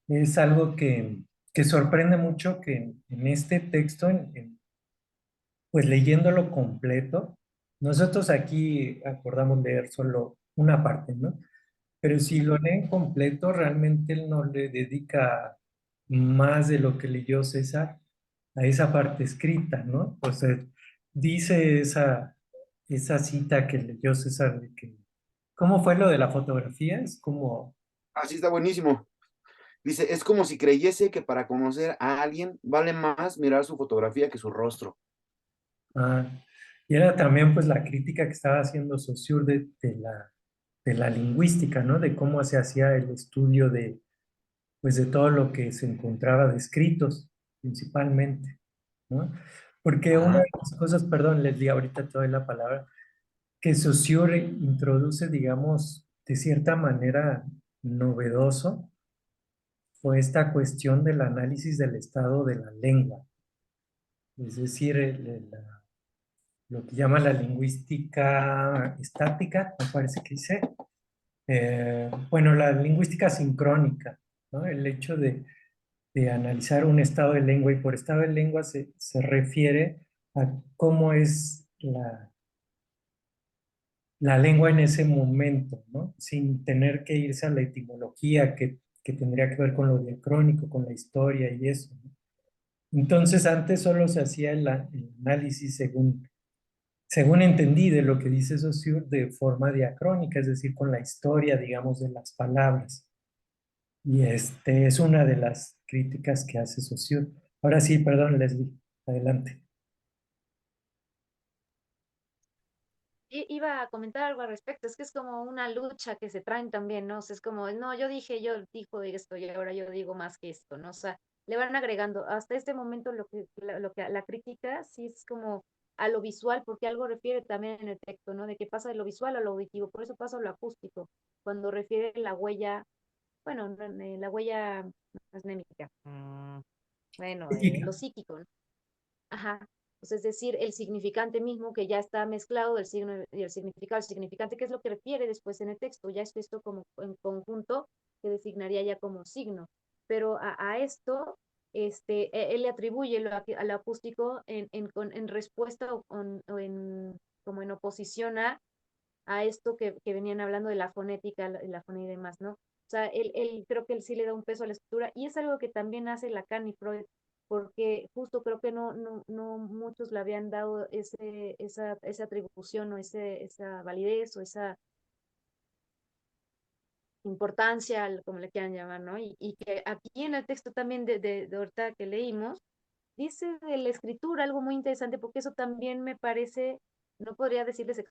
es algo que sorprende mucho que en este texto, pues leyéndolo completo, nosotros aquí acordamos leer solo una parte, ¿no? Pero si lo leen completo, realmente él no le dedica más de lo que leyó César a esa parte escrita, ¿no? O sea, dice esa cita que leyó César de que, ¿cómo fue lo de la fotografía? Es como, Así está buenísimo. Dice, es como si creyese que para conocer a alguien vale más mirar su fotografía que su rostro. ah, y era también pues la crítica que estaba haciendo Saussure de la lingüística, ¿no? De cómo se hacía el estudio pues de todo lo que se encontraba de escritos, principalmente, ¿no? Porque una Ajá. de las cosas, perdón, les di ahorita toda la palabra, que Saussure introduce, digamos, de cierta manera novedoso, fue esta cuestión del análisis del estado de la lengua, es decir, lo que llama la lingüística estática, me parece que dice, bueno, la lingüística sincrónica, ¿no? El hecho de analizar un estado de lengua, y por estado de lengua se refiere a cómo es la lengua en ese momento, ¿no? Sin tener que irse a la etimología que tendría que ver con lo diacrónico, con la historia y eso, ¿no? Entonces antes solo se hacía el análisis según entendí de lo que dice Saussure de forma diacrónica, es decir, con la historia, digamos, de las palabras. Y es una de las críticas que hace Saussure. Ahora sí, perdón, Leslie, adelante. Iba a comentar algo al respecto, es que es como una lucha que se traen también, ¿no? O sea, es como, no, yo dijo esto y ahora yo digo más que esto, ¿no? O sea, le van agregando. Hasta este momento la crítica sí es como a lo visual, porque algo refiere también en el texto, ¿no? De que pasa de lo visual a lo auditivo, por eso pasa a lo acústico, cuando refiere la huella, bueno, la huella mnémica, bueno, Ética. lo psíquico, ¿no? Ajá. Pues es decir, el significante mismo que ya está mezclado del signo y el significado. El significante, ¿qué es lo que refiere después en el texto? Ya es esto como en conjunto que designaría ya como signo. Pero a esto, él le atribuye lo acústico en respuesta como en oposición a esto que venían hablando de la fonética, la fonía y demás, ¿no? O sea, él creo que él sí le da un peso a la escritura y es algo que también hace Lacan y Freud, porque justo creo que no muchos le habían dado esa atribución o esa validez o esa importancia, como le quieran llamar, ¿no? Y que aquí en el texto también de ahorita que leímos, dice de la escritura algo muy interesante, porque eso también me parece, no podría decirles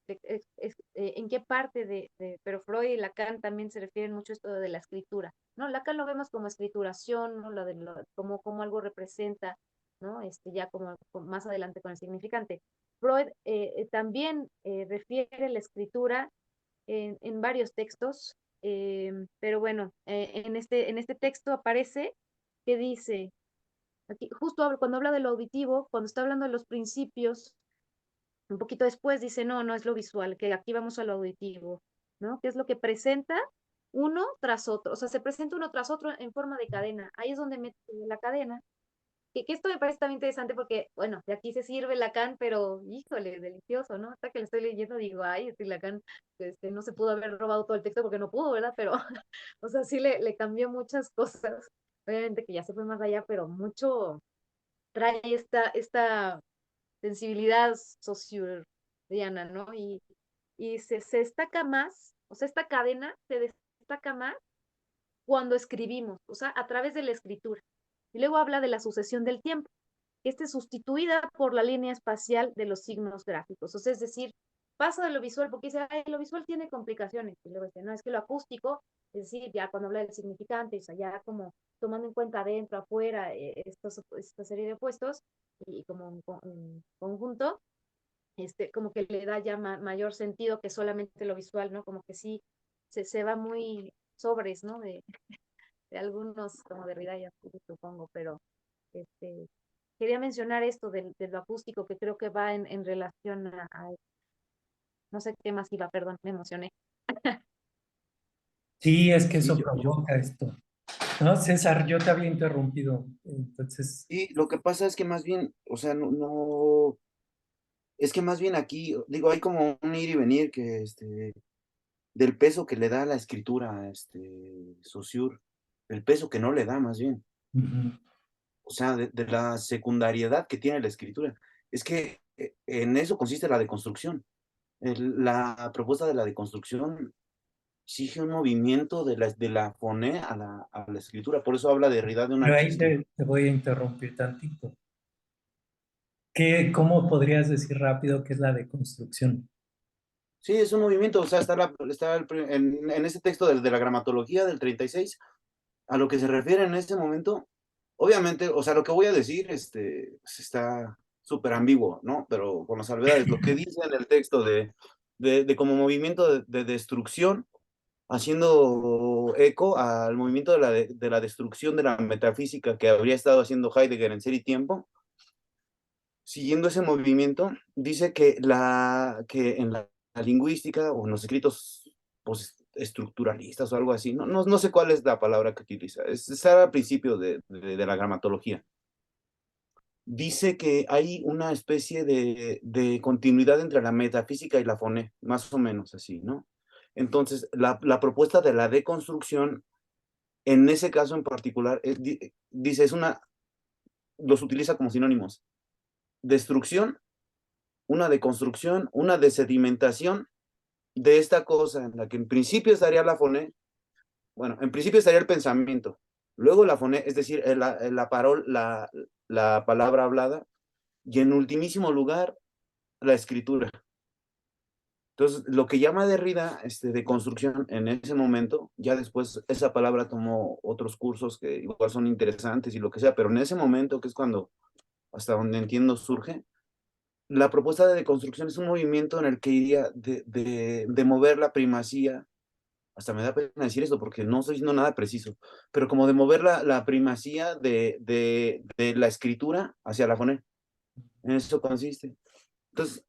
en qué parte pero Freud y Lacan también se refieren mucho a esto de la escritura, ¿no? Lacan lo vemos como escrituración, ¿no? Como algo representa, ¿no? Ya como más adelante con el significante. Freud también refiere la escritura en varios textos, pero bueno, en este texto aparece que dice, aquí, justo cuando habla de lo auditivo, cuando está hablando de los principios, un poquito después dice, no, no es lo visual, que aquí vamos a lo auditivo, ¿no? Que es lo que presenta uno tras otro, o sea, se presenta uno tras otro en forma de cadena. Ahí es donde mete la cadena. Que esto me parece también interesante porque, bueno, de aquí se sirve Lacan, pero híjole, delicioso, ¿no? Hasta que lo estoy leyendo digo, ay, este Lacan no se pudo haber robado todo el texto porque no pudo, ¿verdad? Pero, o sea, sí le cambió muchas cosas. Obviamente que ya se fue más allá, pero mucho trae esta sensibilidad sociuriana, ¿no? Y se destaca más, o sea, esta cadena se destaca más cuando escribimos, o sea, a través de la escritura. Y luego habla de la sucesión del tiempo, que es sustituida por la línea espacial de los signos gráficos. O sea, es decir, pasa de lo visual, porque dice, ay, lo visual tiene complicaciones. Y luego dice, no, es que lo acústico, es decir, ya cuando habla del significante, o sea, ya como tomando en cuenta adentro, afuera, esta serie de opuestos, y como un conjunto, como que le da ya mayor sentido que solamente lo visual, ¿no? Como que sí, se va muy sobres, ¿no? De algunos, como de Derrida y Arturo, supongo, pero este, quería mencionar esto de lo acústico, que creo que va en relación no sé qué más iba, perdón, me emocioné. Sí, es que Sí, eso provoca esto. No, César, yo te había interrumpido. Entonces, y lo que pasa es que más bien, o sea, no, es que más bien aquí, digo, hay como un ir y venir que, del peso que le da la escritura, Saussure, el peso que no le da más bien, ujú. o sea, de la secundariedad que tiene la escritura. Es que en eso consiste la deconstrucción. La propuesta de la deconstrucción exige un movimiento de la foné a la escritura, por eso habla de Derrida de un Pero ahí artista. te voy a interrumpir tantito. ¿Cómo podrías decir rápido qué es la deconstrucción? Sí, es un movimiento, o sea, en ese texto de la gramatología del 36, a lo que se refiere en ese momento, obviamente, o sea, lo que voy a decir, pues está súper ambiguo, ¿no? Pero con las salvedades, lo que dice en el texto de como movimiento de destrucción, haciendo eco al movimiento de la destrucción de la metafísica que habría estado haciendo Heidegger en Ser y Tiempo, siguiendo ese movimiento, dice que en la lingüística o en los escritos estructuralistas o algo así, no sé cuál es la palabra que utiliza, es al principio de la gramatología. Dice que hay una especie de continuidad entre la metafísica y la foné, más o menos así, ¿no? Entonces, la propuesta de la deconstrucción, en ese caso en particular, dice, los utiliza como sinónimos. Destrucción, una deconstrucción, una desedimentación de esta cosa en la que en principio estaría la foné, bueno, en principio estaría el pensamiento, luego la foné, es decir, la palabra hablada, y en ultimísimo lugar, la escritura. Entonces, lo que llama Derrida de construcción en ese momento, ya después esa palabra tomó otros cursos que igual son interesantes y lo que sea, pero en ese momento, que es cuando, hasta donde entiendo, surge, la propuesta de deconstrucción es un movimiento en el que iría de mover la primacía, hasta me da pena decir esto porque no estoy diciendo nada preciso, pero como de mover la primacía de la escritura hacia la foné. En eso consiste. Entonces,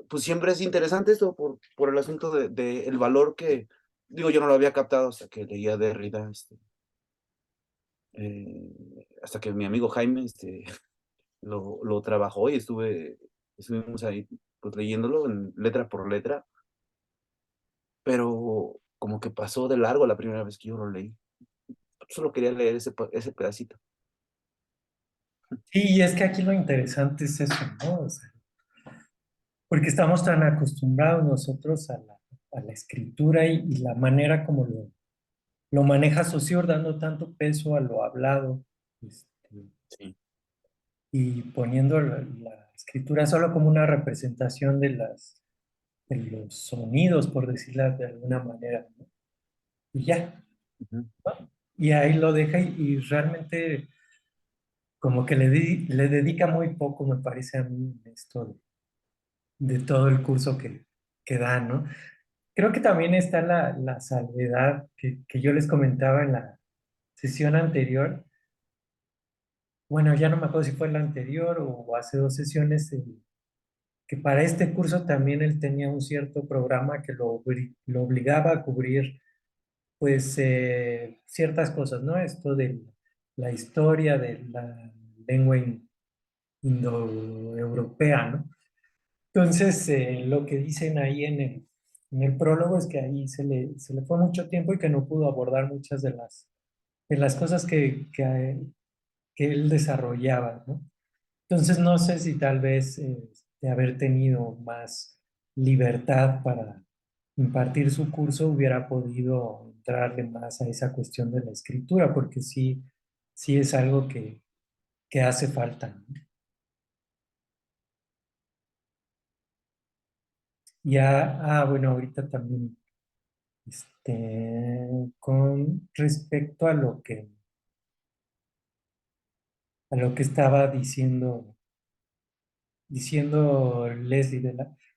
pues siempre es interesante esto por el asunto el valor que, digo, yo no lo había captado hasta que leía Derrida, hasta que mi amigo Jaime lo trabajó y estuvimos ahí pues, leyéndolo letra por letra, pero como que pasó de largo la primera vez que yo lo leí. Solo quería leer ese pedacito. Sí, y es que aquí lo interesante es eso, ¿no? O sea, porque estamos tan acostumbrados nosotros a la escritura y la manera como lo maneja Saussure, dando tanto peso a lo hablado, Sí. y poniendo la escritura solo como una representación de los sonidos, por decirlo de alguna manera, ¿no? Y ya, Ujú. y ahí lo deja y realmente como que le dedica muy poco, me parece a mí, en esto de todo el curso que da, ¿no? creo que también está la salvedad que yo les comentaba en la sesión anterior. Bueno, ya no me acuerdo si fue la anterior o hace 2 sesiones, que para este curso también él tenía un cierto programa que lo obligaba a cubrir, pues, ciertas cosas, ¿no? Esto de la historia de la lengua indoeuropea, ¿no? Entonces, lo que dicen ahí en el prólogo es que ahí se le fue mucho tiempo y que no pudo abordar muchas de las cosas que él desarrollaba, ¿no? Entonces, no sé si tal vez de haber tenido más libertad para impartir su curso hubiera podido entrarle más a esa cuestión de la escritura, porque sí es algo que hace falta, ¿no? Ya, bueno, ahorita también, con respecto a lo que estaba diciendo Leslie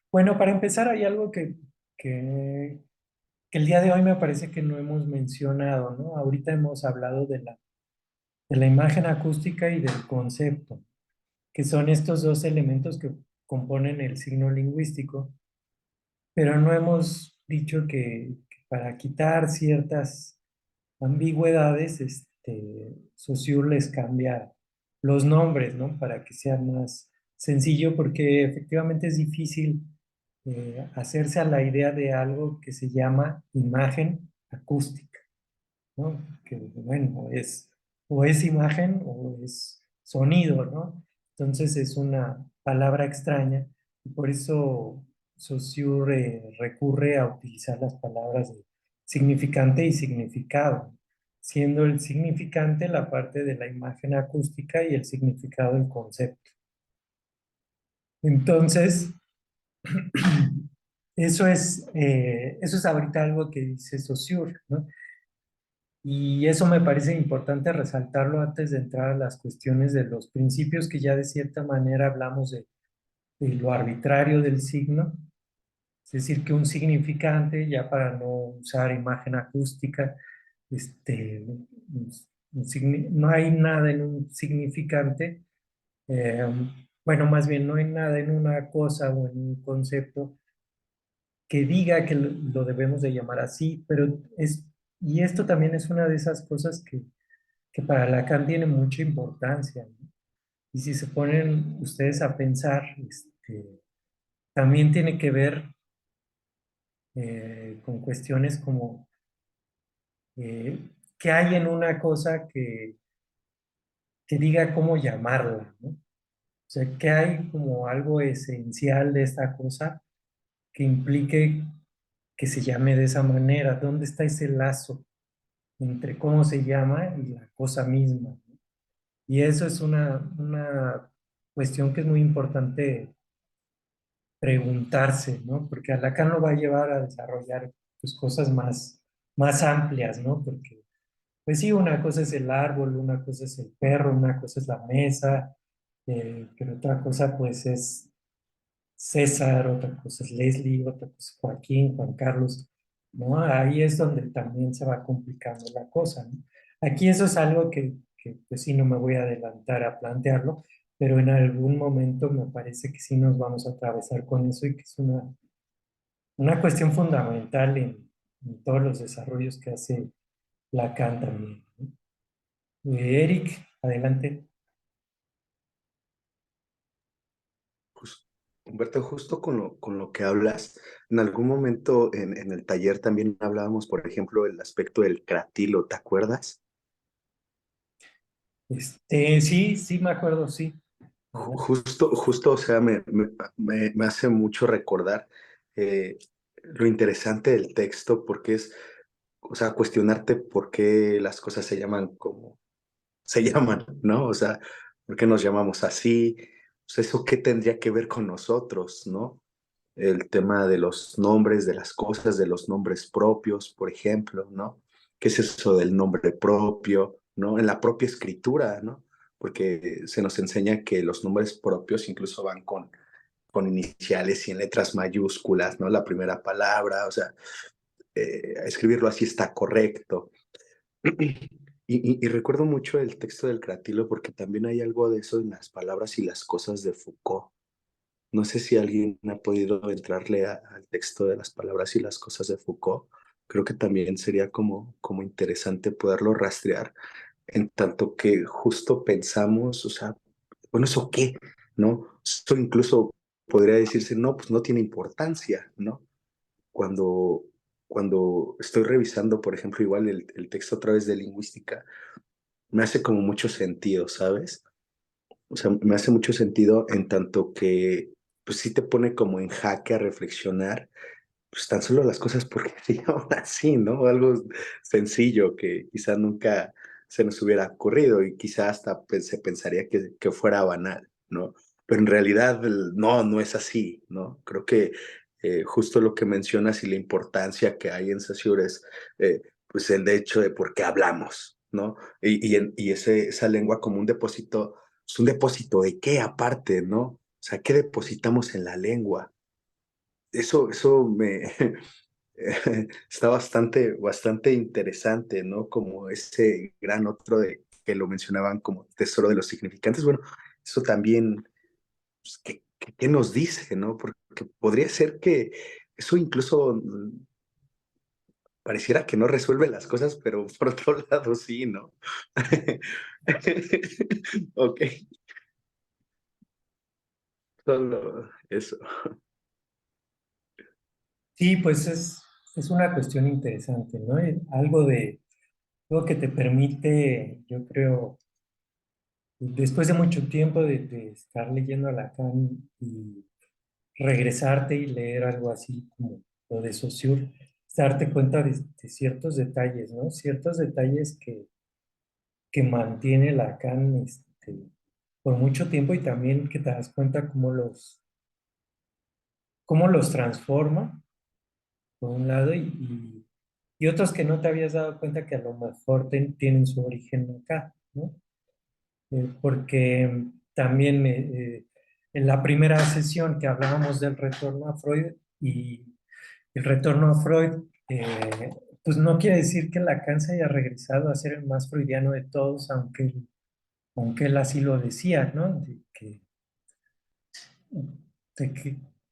bueno, para empezar hay algo que, que el día de hoy me parece que no hemos mencionado, ¿no? Ahorita hemos hablado de la imagen acústica y del concepto, que son estos dos elementos que componen el signo lingüístico, pero no hemos dicho que para quitar ciertas ambigüedades, Saussure les cambia los nombres, ¿no? Para que sea más sencillo, porque efectivamente es difícil hacerse a la idea de algo que se llama imagen acústica, ¿no? Que bueno, o es imagen o es sonido, ¿no? Entonces es una palabra extraña y por eso Saussure recurre a utilizar las palabras de significante y significado, siendo el significante la parte de la imagen acústica y el significado el concepto. Entonces, eso es ahorita algo que dice Saussure, ¿no? Y eso me parece importante resaltarlo antes de entrar a las cuestiones de los principios que ya de cierta manera hablamos de lo arbitrario del signo. Es decir, que un significante, ya para no usar imagen acústica, no hay nada en un significante, eh, bueno, más bien no hay nada en una cosa o en un concepto que diga que lo debemos de llamar así, y esto también es una de esas cosas que para Lacan tiene mucha importancia, ¿no? Y si se ponen ustedes a pensar, también tiene que ver con cuestiones como qué hay en una cosa que diga cómo llamarla, ¿no? O sea, qué hay como algo esencial de esta cosa que implique que se llame de esa manera. ¿Dónde está ese lazo entre cómo se llama y la cosa misma, ¿no? Y eso es una cuestión que es muy importante preguntarse, ¿no? Porque a Lacan lo va a llevar a desarrollar, pues, cosas más amplias, ¿no? Porque, pues sí, una cosa es el árbol, una cosa es el perro, una cosa es la mesa, pero otra cosa, pues, es César, otra cosa es Leslie, otra cosa es Joaquín, Juan Carlos, ¿no? Ahí es donde también se va complicando la cosa, ¿no? Aquí eso es algo que pues sí, no me voy a adelantar a plantearlo, pero en algún momento me parece que sí nos vamos a atravesar con eso y que es una cuestión fundamental en todos los desarrollos que hace Lacan también, ¿no? Eric, adelante. Humberto, justo con lo que hablas, en algún momento en el taller también hablábamos, por ejemplo, del aspecto del cratilo, ¿te acuerdas? Sí, sí, me acuerdo, sí. Justo, o sea, me hace mucho recordar eh, lo interesante del texto, porque es, o sea, cuestionarte por qué las cosas se llaman como se llaman, ¿no? O sea, ¿por qué nos llamamos así? O sea, ¿eso qué tendría que ver con nosotros, no? El tema de los nombres de las cosas, de los nombres propios, por ejemplo, ¿no? ¿Qué es eso del nombre propio, ¿no? En la propia escritura, ¿no? Porque se nos enseña que los nombres propios incluso van con iniciales y en letras mayúsculas, ¿no? La primera palabra, o sea, escribirlo así está correcto. Y recuerdo mucho el texto del Cratilo porque también hay algo de eso en las palabras y las cosas de Foucault. No sé si alguien ha podido entrarle al texto de las palabras y las cosas de Foucault. Creo que también sería como interesante poderlo rastrear, en tanto que justo pensamos, o sea, bueno, ¿eso qué? ¿No? Eso incluso podría decirse, no, pues no tiene importancia, ¿no? Cuando, cuando estoy revisando, por ejemplo, igual el texto a través de lingüística, me hace como mucho sentido, ¿sabes? O sea, me hace mucho sentido en tanto que, pues sí te pone como en jaque a reflexionar, pues tan solo las cosas porque se llaman así, ¿no? Algo sencillo que quizá nunca se nos hubiera ocurrido y quizá hasta se pensaría que fuera banal, ¿no? Pero en realidad no, no es así, ¿no? Creo que justo lo que mencionas y la importancia que hay en Saussure es pues el hecho de por qué hablamos, ¿no? Y esa lengua como un depósito, es un depósito de qué aparte, ¿no? O sea, ¿qué depositamos en la lengua? Eso me está bastante interesante, ¿no? Como ese gran otro de que lo mencionaban como tesoro de los significantes. Bueno, eso también, pues, ¿qué nos dice, no? Porque podría ser que eso incluso pareciera que no resuelve las cosas, pero por otro lado sí, ¿no? Ok, solo eso. Sí, pues es una cuestión interesante, ¿no? Algo que te permite, yo creo, después de mucho tiempo de estar leyendo a Lacan y regresarte y leer algo así como lo de Saussure, darte cuenta de ciertos detalles, ¿no? Ciertos detalles que mantiene Lacan por mucho tiempo y también que te das cuenta cómo los transforma, por un lado, y otros que no te habías dado cuenta que a lo mejor tienen su origen acá, ¿no? Porque también en la primera sesión que hablábamos del retorno a Freud y el retorno a Freud, pues no quiere decir que Lacan se haya regresado a ser el más freudiano de todos, aunque él así lo decía, ¿no? De que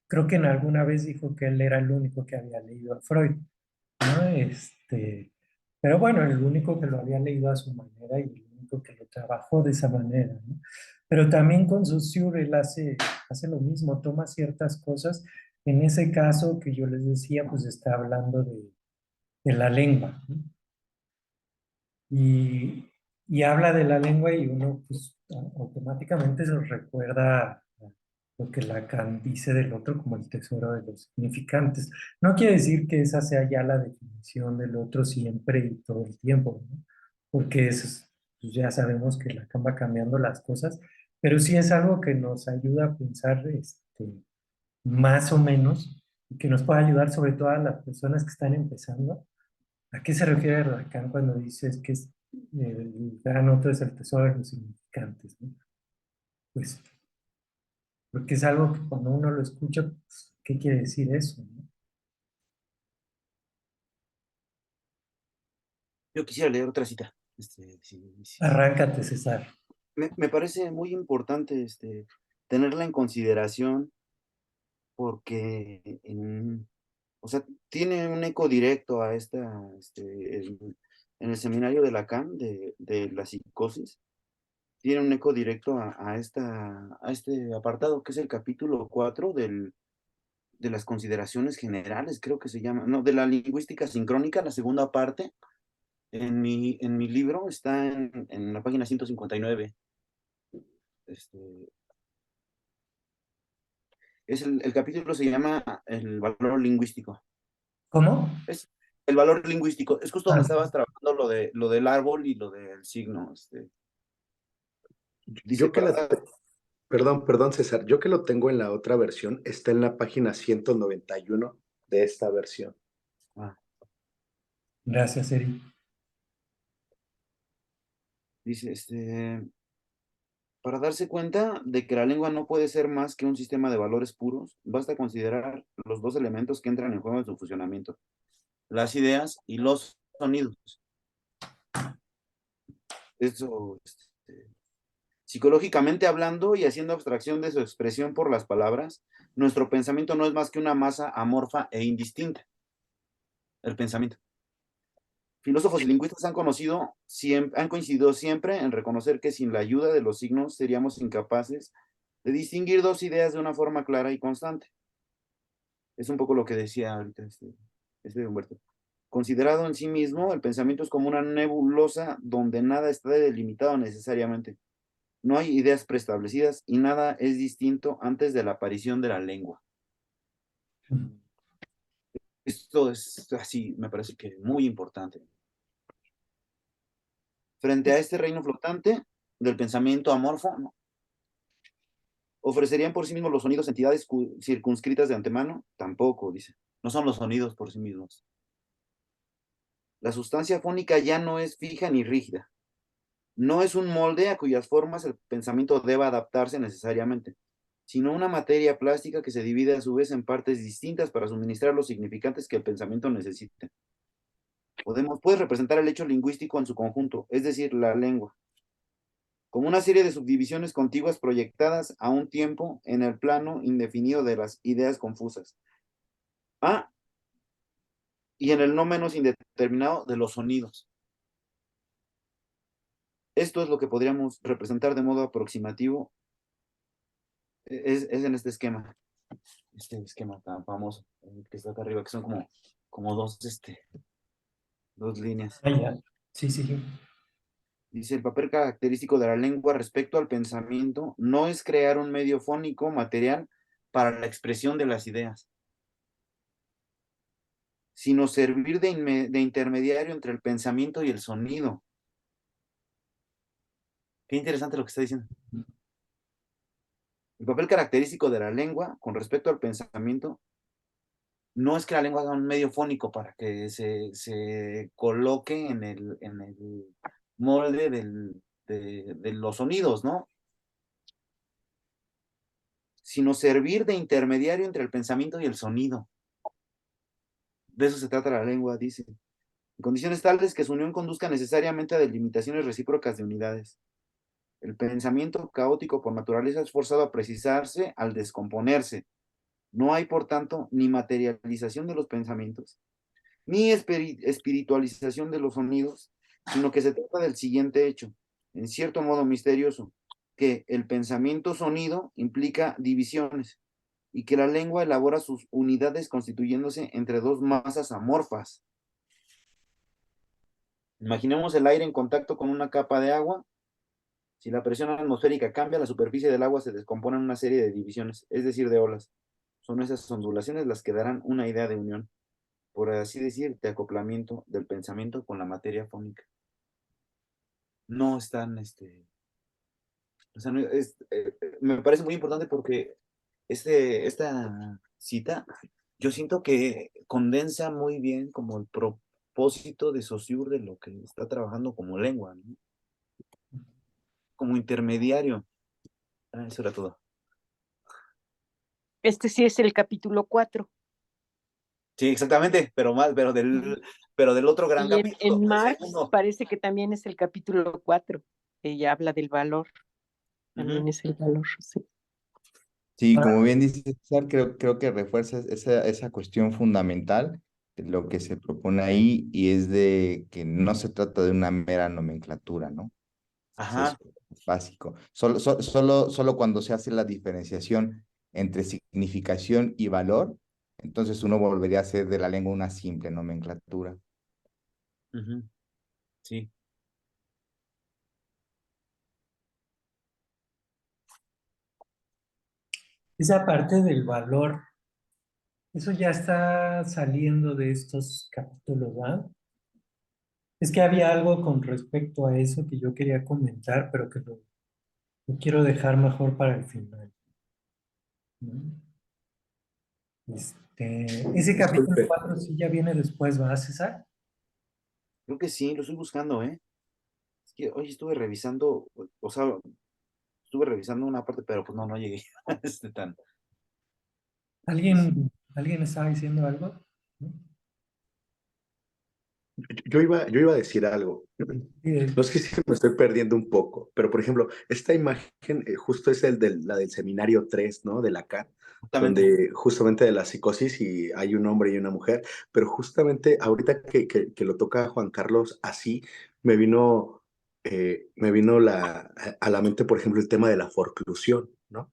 creo que en alguna vez dijo que él era el único que había leído a Freud, ¿no? Pero bueno, el único que lo había leído a su manera y el único que lo trabajó de esa manera, ¿no? Pero también con Saussure él hace lo mismo, toma ciertas cosas. En ese caso que yo les decía, pues está hablando de la lengua, ¿no? Y habla de la lengua y uno pues automáticamente se recuerda lo que Lacan dice del otro como el tesoro de los significantes. No quiere decir que esa sea ya la definición del otro siempre y todo el tiempo, ¿no? Porque pues ya sabemos que Lacan va cambiando las cosas, pero sí es algo que nos ayuda a pensar más o menos y que nos puede ayudar sobre todo a las personas que están empezando. ¿A qué se refiere Lacan cuando dices que el gran otro es el tesoro de los significantes, ¿no? Pues porque es algo que cuando uno lo escucha, pues, ¿qué quiere decir eso, no? Yo quisiera leer otra cita. Arráncate, César. Me parece muy importante tenerla en consideración porque o sea, tiene un eco directo a en el seminario de Lacan de la psicosis, tiene un eco directo a este apartado que es el capítulo 4 de las consideraciones generales, creo que se llama, no, de la lingüística sincrónica, la segunda parte. En mi libro está en la página 159. El capítulo se llama El valor lingüístico. ¿Cómo? Es el valor lingüístico. Es justo donde Ah, estabas trabajando lo del árbol y lo del signo. Dice, Yo que perdón, César, yo que lo tengo en la otra versión, está en la página 191 de esta versión. ah, gracias, Eri. dice, Para darse cuenta de que la lengua no puede ser más que un sistema de valores puros, basta considerar los dos elementos que entran en juego en su funcionamiento, las ideas y los sonidos. Eso, psicológicamente hablando y haciendo abstracción de su expresión por las palabras, nuestro pensamiento no es más que una masa amorfa e indistinta. El pensamiento. Filósofos y lingüistas han coincidido siempre en reconocer que sin la ayuda de los signos seríamos incapaces de distinguir dos ideas de una forma clara y constante. Es un poco lo que decía ahorita Humberto. Considerado en sí mismo, el pensamiento es como una nebulosa donde nada está delimitado necesariamente. No hay ideas preestablecidas y nada es distinto antes de la aparición de la lengua. Esto es así, me parece que muy importante. Frente a este reino flotante del pensamiento amorfo, ¿no? ¿Ofrecerían por sí mismos los sonidos entidades circunscritas de antemano? Tampoco, dice. No son los sonidos por sí mismos. La sustancia fónica ya no es fija ni rígida. No es un molde a cuyas formas el pensamiento deba adaptarse necesariamente, sino una materia plástica que se divide a su vez en partes distintas para suministrar los significantes que el pensamiento necesita. Puedes representar el hecho lingüístico en su conjunto, es decir, la lengua, como una serie de subdivisiones contiguas proyectadas a un tiempo en el plano indefinido de las ideas confusas. Y en el no menos indeterminado de los sonidos. Esto es lo que podríamos representar de modo aproximativo. Es en este esquema tan famoso que está acá arriba, que son como dos líneas. Ya. Sí, sí. Dice, el papel característico de la lengua respecto al pensamiento no es crear un medio fónico material para la expresión de las ideas, sino servir de intermediario entre el pensamiento y el sonido. Qué interesante lo que está diciendo. El papel característico de la lengua con respecto al pensamiento no es que la lengua haga un medio fónico para que se coloque en el molde de los sonidos, ¿no? Sino servir de intermediario entre el pensamiento y el sonido. De eso se trata la lengua, dice. En condiciones tales que su unión conduzca necesariamente a delimitaciones recíprocas de unidades. El pensamiento caótico por naturaleza es forzado a precisarse al descomponerse. No hay, por tanto, ni materialización de los pensamientos, ni espiritualización de los sonidos, sino que se trata del siguiente hecho, en cierto modo misterioso, que el pensamiento sonido implica divisiones y que la lengua elabora sus unidades constituyéndose entre dos masas amorfas. Imaginemos el aire en contacto con una capa de agua. Si la presión atmosférica cambia, la superficie del agua se descompone en una serie de divisiones, es decir, de olas. Son esas ondulaciones las que darán una idea de unión, por así decir, de acoplamiento del pensamiento con la materia fónica. No están, o sea, me parece muy importante porque esta cita, yo siento que condensa muy bien como el propósito de Saussure de lo que está trabajando como lengua, ¿no? Como intermediario. Eso era todo. Este sí es el capítulo 4. Sí, exactamente, pero del otro gran Y capítulo. en el Marx segundo. parece que también es el capítulo 4. Ella habla del valor. También es el valor, sí. Sí, como bien dice César, creo que refuerza esa cuestión fundamental de lo que se propone ahí y es de que no se trata de una mera nomenclatura, ¿no? Ajá. Eso es básico. Solo cuando se hace la diferenciación entre significación y valor, entonces uno volvería a hacer de la lengua una simple nomenclatura. Ujú. Sí. Esa parte del valor, eso ya está saliendo de estos capítulos, ¿verdad? Es que había algo con respecto a eso que yo quería comentar, pero que lo quiero dejar mejor para el final, ¿no? Ese capítulo Disculpe, 4 sí ya viene después, ¿va, César? Creo que sí, lo estoy buscando, ¿eh? Es que hoy estuve revisando, o sea, estuve revisando una parte, pero pues no llegué a tan. ¿Alguien estaba diciendo algo? ¿No? Yo iba a decir algo. No sé si me estoy perdiendo un poco, pero por ejemplo, esta imagen justo es la del seminario 3, ¿no? De Lacan, Justamente. donde justamente de la psicosis y hay un hombre y una mujer, pero justamente ahorita que lo toca Juan Carlos así, me vino a la mente, por ejemplo, el tema de la forclusión, ¿no?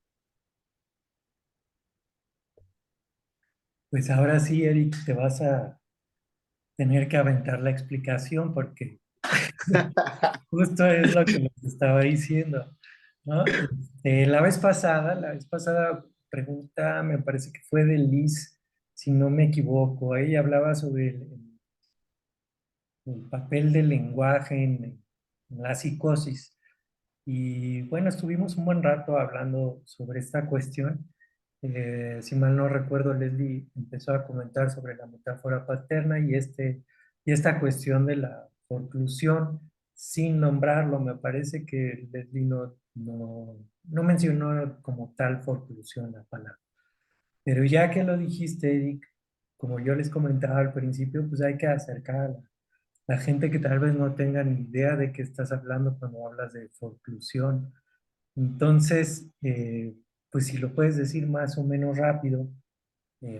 Pues ahora sí, Eric, te vas a tener que aventar la explicación porque justo es lo que les estaba diciendo, ¿no? La vez pasada pregunta, me parece que fue de Liz, si no me equivoco. Ella hablaba sobre el papel del lenguaje en la psicosis. Y bueno, estuvimos un buen rato hablando sobre esta cuestión. Si mal no recuerdo, Leslie empezó a comentar sobre la metáfora paterna y esta cuestión de la forclusión sin nombrarlo. Me parece que Leslie no mencionó como tal forclusión la palabra. Pero ya que lo dijiste, Eric, como yo les comentaba al principio, pues hay que acercar a la gente que tal vez no tenga ni idea de qué estás hablando cuando hablas de forclusión. Entonces, pues si lo puedes decir más o menos rápido,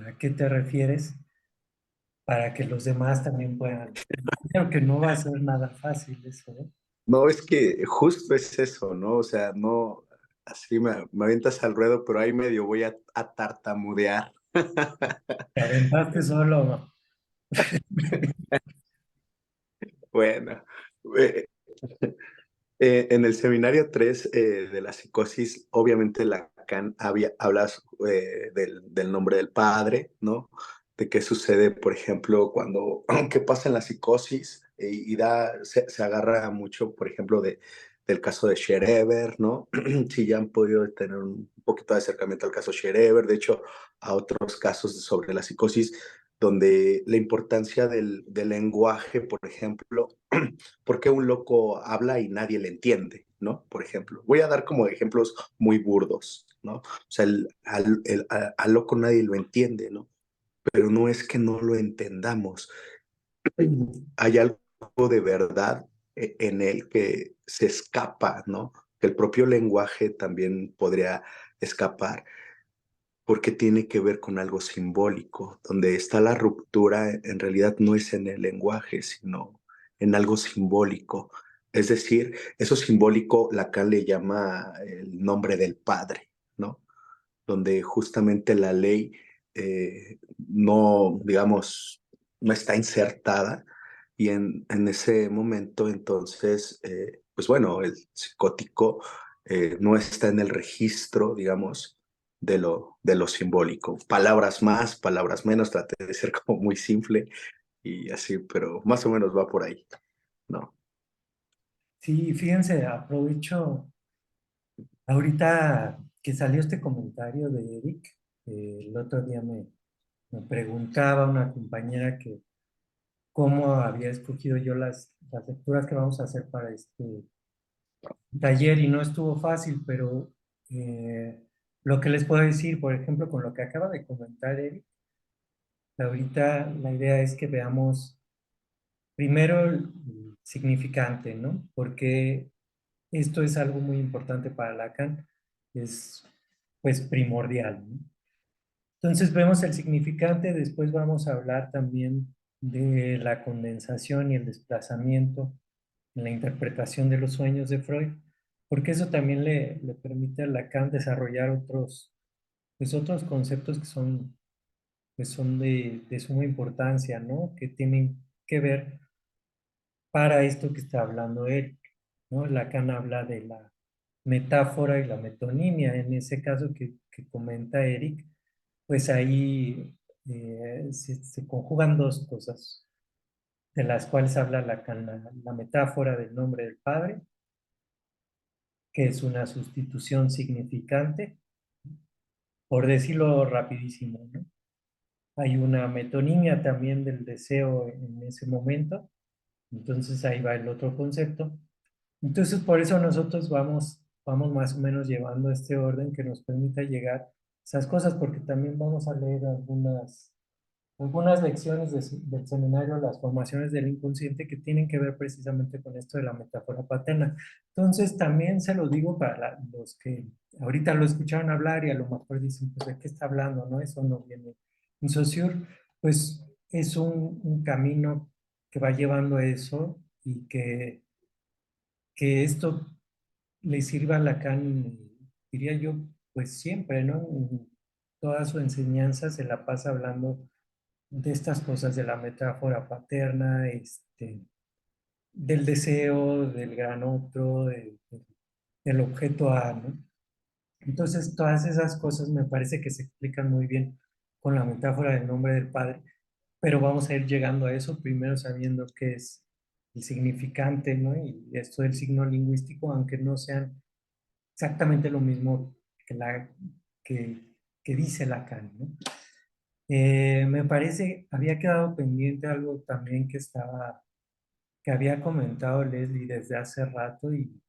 ¿a qué te refieres? Para que los demás también puedan. Creo que no va a ser nada fácil eso, ¿eh? No, es que justo es eso, ¿no? O sea, no, así me avientas al ruedo, pero ahí medio voy a tartamudear. Te aventaste solo. Bueno, eh, en el seminario 3 de la psicosis, obviamente Lacan habla del nombre del padre, ¿no? De qué sucede, por ejemplo, qué pasa en la psicosis se agarra mucho, por ejemplo, del caso de Schereber, ¿no? Si ya han podido tener un poquito de acercamiento al caso Schereber, de hecho, a otros casos sobre la psicosis, donde la importancia del lenguaje, por ejemplo, ¿por qué un loco habla y nadie le entiende? ¿No? Por ejemplo, voy a dar como ejemplos muy burdos, ¿no? O sea, al loco nadie lo entiende, ¿no? Pero no es que no lo entendamos. Hay algo de verdad en él que se escapa, ¿no? Que el propio lenguaje también podría escapar porque tiene que ver con algo simbólico, donde está la ruptura en realidad no es en el lenguaje, sino en algo simbólico. Es decir, eso simbólico Lacan le llama el nombre del Padre, ¿no? Donde justamente la ley no, digamos, no está insertada y en ese momento entonces, pues bueno, el psicótico no está en el registro, digamos, de lo simbólico. Palabras más, palabras menos, traté de ser como muy simple y así, pero más o menos va por ahí, ¿no? Sí, fíjense, aprovecho ahorita que salió este comentario de Eric. El otro día me preguntaba una compañera que cómo había escogido yo las lecturas que vamos a hacer para este taller y no estuvo fácil, pero lo que les puedo decir, por ejemplo, con lo que acaba de comentar Eric, ahorita la idea es que veamos primero el significante, ¿no? Porque esto es algo muy importante para Lacan, es pues primordial, ¿no? Entonces vemos el significante, después vamos a hablar también de la condensación y el desplazamiento en la interpretación de los sueños de Freud, porque eso también le permite a Lacan desarrollar otros conceptos que son de suma importancia, ¿no? Que tienen que ver para esto que está hablando Eric, ¿no? Lacan habla de la metáfora y la metonimia, en ese caso que comenta Eric, pues ahí se conjugan dos cosas, de las cuales habla Lacan, la metáfora del nombre del Padre, que es una sustitución significante, por decirlo rapidísimo, ¿no? Hay una metonimia también del deseo en ese momento, entonces ahí va el otro concepto. Entonces por eso nosotros vamos vamos más o menos llevando este orden que nos permita llegar a esas cosas, porque también vamos a leer algunas lecciones del seminario, las formaciones del inconsciente, que tienen que ver precisamente con esto de la metáfora paterna. Entonces, también se lo digo para los que ahorita lo escucharon hablar y a lo mejor dicen, pues, ¿de qué está hablando? ¿No? Eso no viene en Saussure. Pues es un camino que va llevando a eso y que esto le sirva a Lacan, diría yo, pues siempre, ¿no? En toda su enseñanza se la pasa hablando de estas cosas, de la metáfora paterna, del deseo, del gran otro, del objeto A, ¿no? Entonces, todas esas cosas me parece que se explican muy bien con la metáfora del nombre del Padre, pero vamos a ir llegando a eso primero sabiendo qué es el significante, ¿no? Y esto del signo lingüístico, aunque no sean exactamente lo mismo que, que dice Lacan, ¿no? Me parece, había quedado pendiente algo también que había comentado Leslie desde hace rato y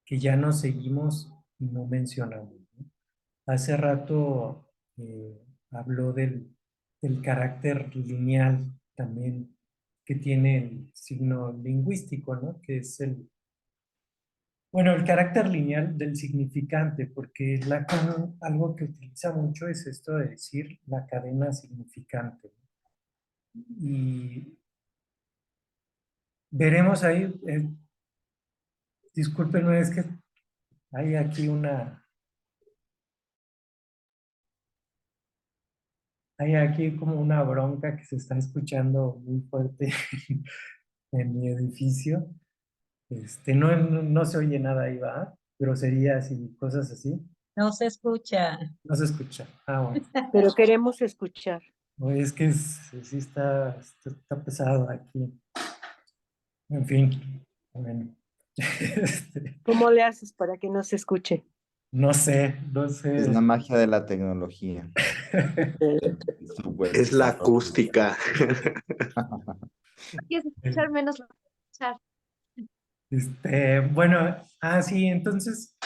que ya nos seguimos y no mencionamos, ¿no? Hace rato habló del carácter lineal también que tiene el signo lingüístico, ¿no? Que es el carácter lineal del significante, porque Lacan algo que utiliza mucho es esto de decir la cadena significante. Y veremos ahí, discúlpenme, es que hay aquí hay aquí como una bronca que se está escuchando muy fuerte en mi edificio. No se oye nada ahí, ¿va? Groserías y cosas así. No se escucha. No se escucha. Ah, bueno. Pero queremos escuchar. Oye, es que sí está pesado aquí. En fin, bueno. ¿Cómo le haces para que no se escuche? No sé. Es la magia de la tecnología. Es la acústica. Quieres escuchar menos lo que escuchar. Bueno, sí, entonces,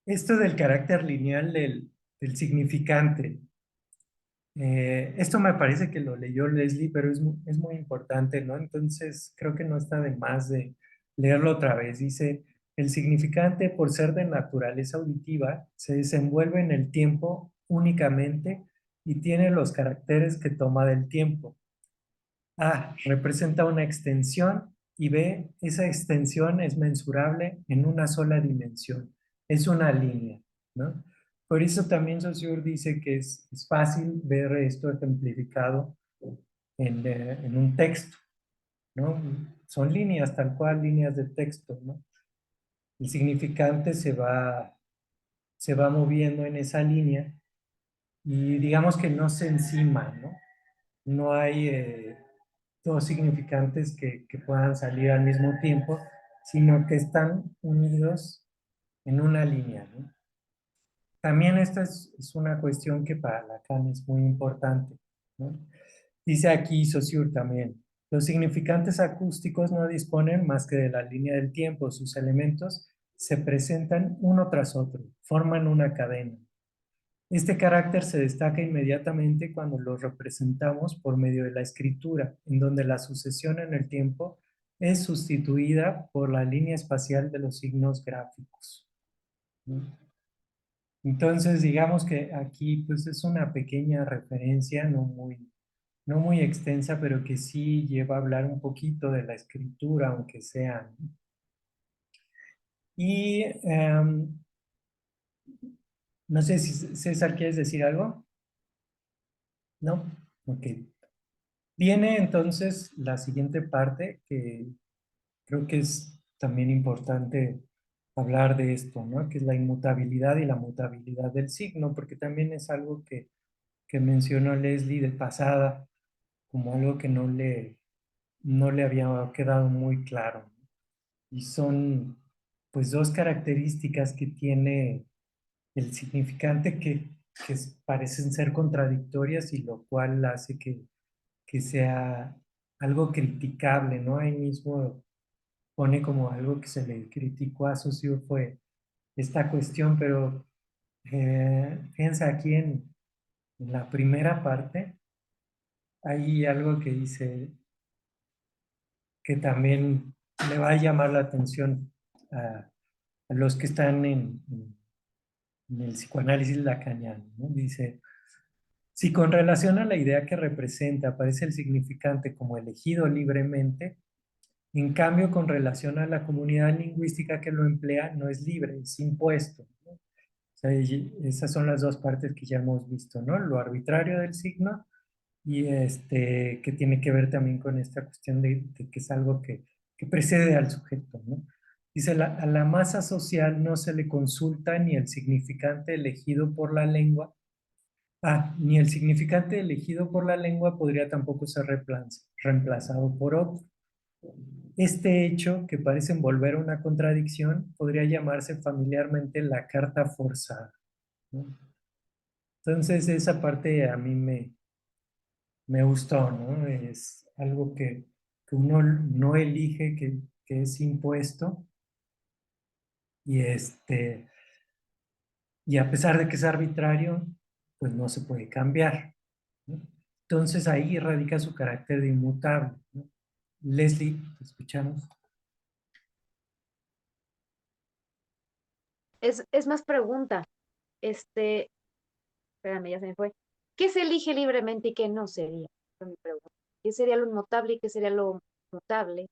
esto del carácter lineal del significante. Esto me parece que lo leyó Leslie, pero es muy importante, ¿no? Entonces, creo que no está de más de leerlo otra vez. Dice, el significante, por ser de naturaleza auditiva, se desenvuelve en el tiempo únicamente y tiene los caracteres que toma del tiempo. A, representa una extensión y B, esa extensión es mensurable en una sola dimensión. Es una línea, ¿no? Por eso también Saussure dice que es fácil ver esto ejemplificado en un texto, ¿no? Son líneas, tal cual, líneas de texto, ¿no? El significante se va moviendo en esa línea y digamos que no se encima, ¿no? No hay dos significantes que puedan salir al mismo tiempo, sino que están unidos en una línea, ¿no? También esta es una cuestión que para Lacan es muy importante, ¿no? Dice aquí Saussure también, los significantes acústicos no disponen más que de la línea del tiempo, sus elementos se presentan uno tras otro, forman una cadena. Este carácter se destaca inmediatamente cuando lo representamos por medio de la escritura, en donde la sucesión en el tiempo es sustituida por la línea espacial de los signos gráficos. Entonces, digamos que aquí pues es una pequeña referencia, no muy extensa, pero que sí lleva a hablar un poquito de la escritura, aunque sea. Y no sé si César, ¿quieres decir algo? ¿No? Ok. Viene entonces la siguiente parte que creo que es también importante hablar de esto, ¿no? Que es la inmutabilidad y la mutabilidad del signo, porque también es algo que mencionó Leslie de pasada, como algo que no le había quedado muy claro. Y son pues dos características que tiene el significante que parecen ser contradictorias y lo cual hace que sea algo criticable, ¿no? Ahí mismo pone como algo que se le criticó a Saussure fue esta cuestión, pero fíjense aquí en la primera parte, hay algo que dice que también le va a llamar la atención a los que están en el psicoanálisis lacaniano, ¿no? Dice, si con relación a la idea que representa aparece el significante como elegido libremente, en cambio, con relación a la comunidad lingüística que lo emplea, no es libre, es impuesto, ¿no? O sea, esas son las dos partes que ya hemos visto, ¿no? Lo arbitrario del signo y que tiene que ver también con esta cuestión de que es algo que precede al sujeto, ¿no? Dice, a la masa social no se le consulta ni el significante elegido por la lengua. Ni el significante elegido por la lengua podría tampoco ser reemplazado por otro. Este hecho, que parece envolver una contradicción, podría llamarse familiarmente la carta forzada, ¿no? Entonces, esa parte a mí me gustó, ¿no? Es algo que uno no elige, que es impuesto, y, y a pesar de que es arbitrario, pues no se puede cambiar, ¿no? Entonces, ahí radica su carácter de inmutable, ¿no? Leslie, te escuchamos. Es más pregunta. Espérame, ya se me fue. ¿Qué se elige libremente y qué no sería? Esa es mi pregunta. ¿Qué sería lo inmutable y qué sería lo mutable?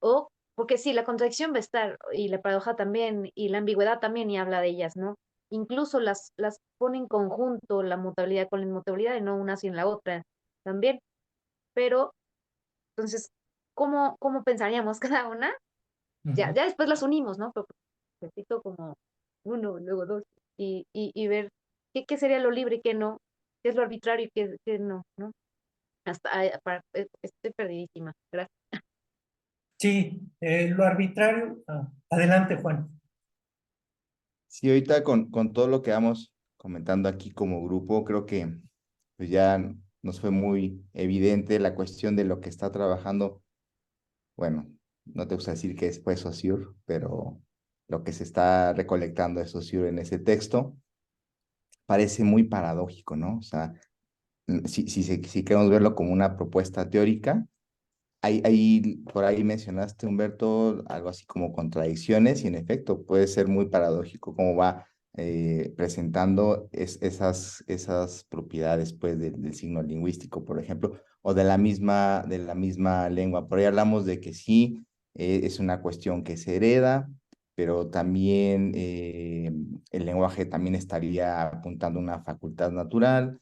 O, porque sí, la contradicción va a estar, y la paradoja también, y la ambigüedad también, y habla de ellas, ¿no? Incluso las pone en conjunto la mutabilidad con la inmutabilidad, y no una sin la otra también. Pero, entonces, ¿cómo pensaríamos cada una? Ya después las unimos, ¿no? Pero repito como uno, luego dos, y ver qué sería lo libre y qué no, qué es lo arbitrario y qué no, ¿no? Estoy perdidísima. Gracias. Sí, lo arbitrario. Adelante, Juan. Sí, ahorita con todo lo que vamos comentando aquí como grupo, creo que pues ya nos fue muy evidente la cuestión de lo que está trabajando. Bueno, no te gusta decir que es pues Saussure, pero lo que se está recolectando de Saussure en ese texto parece muy paradójico, ¿no? O sea, si queremos verlo como una propuesta teórica, por ahí mencionaste, Humberto, algo así como contradicciones, y en efecto puede ser muy paradójico cómo va presentando esas propiedades pues, del signo lingüístico, por ejemplo, o de la misma lengua. Por ahí hablamos de que sí, es una cuestión que se hereda, pero también el lenguaje también estaría apuntando a una facultad natural,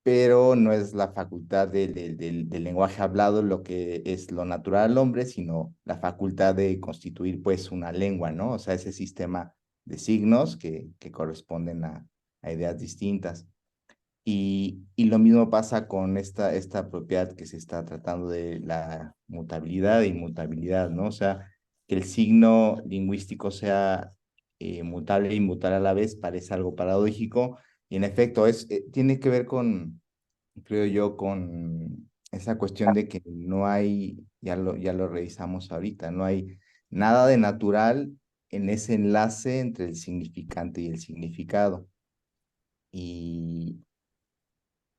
pero no es la facultad del lenguaje hablado lo que es lo natural al hombre, sino la facultad de constituir pues una lengua, ¿no? O sea, ese sistema de signos que corresponden a ideas distintas. Y lo mismo pasa con esta propiedad que se está tratando de la mutabilidad e inmutabilidad, ¿no? O sea, que el signo lingüístico sea mutable e inmutable a la vez parece algo paradójico, y en efecto tiene que ver creo yo, con esa cuestión de que no hay, ya lo revisamos ahorita, no hay nada de natural en ese enlace entre el significante y el significado. Y,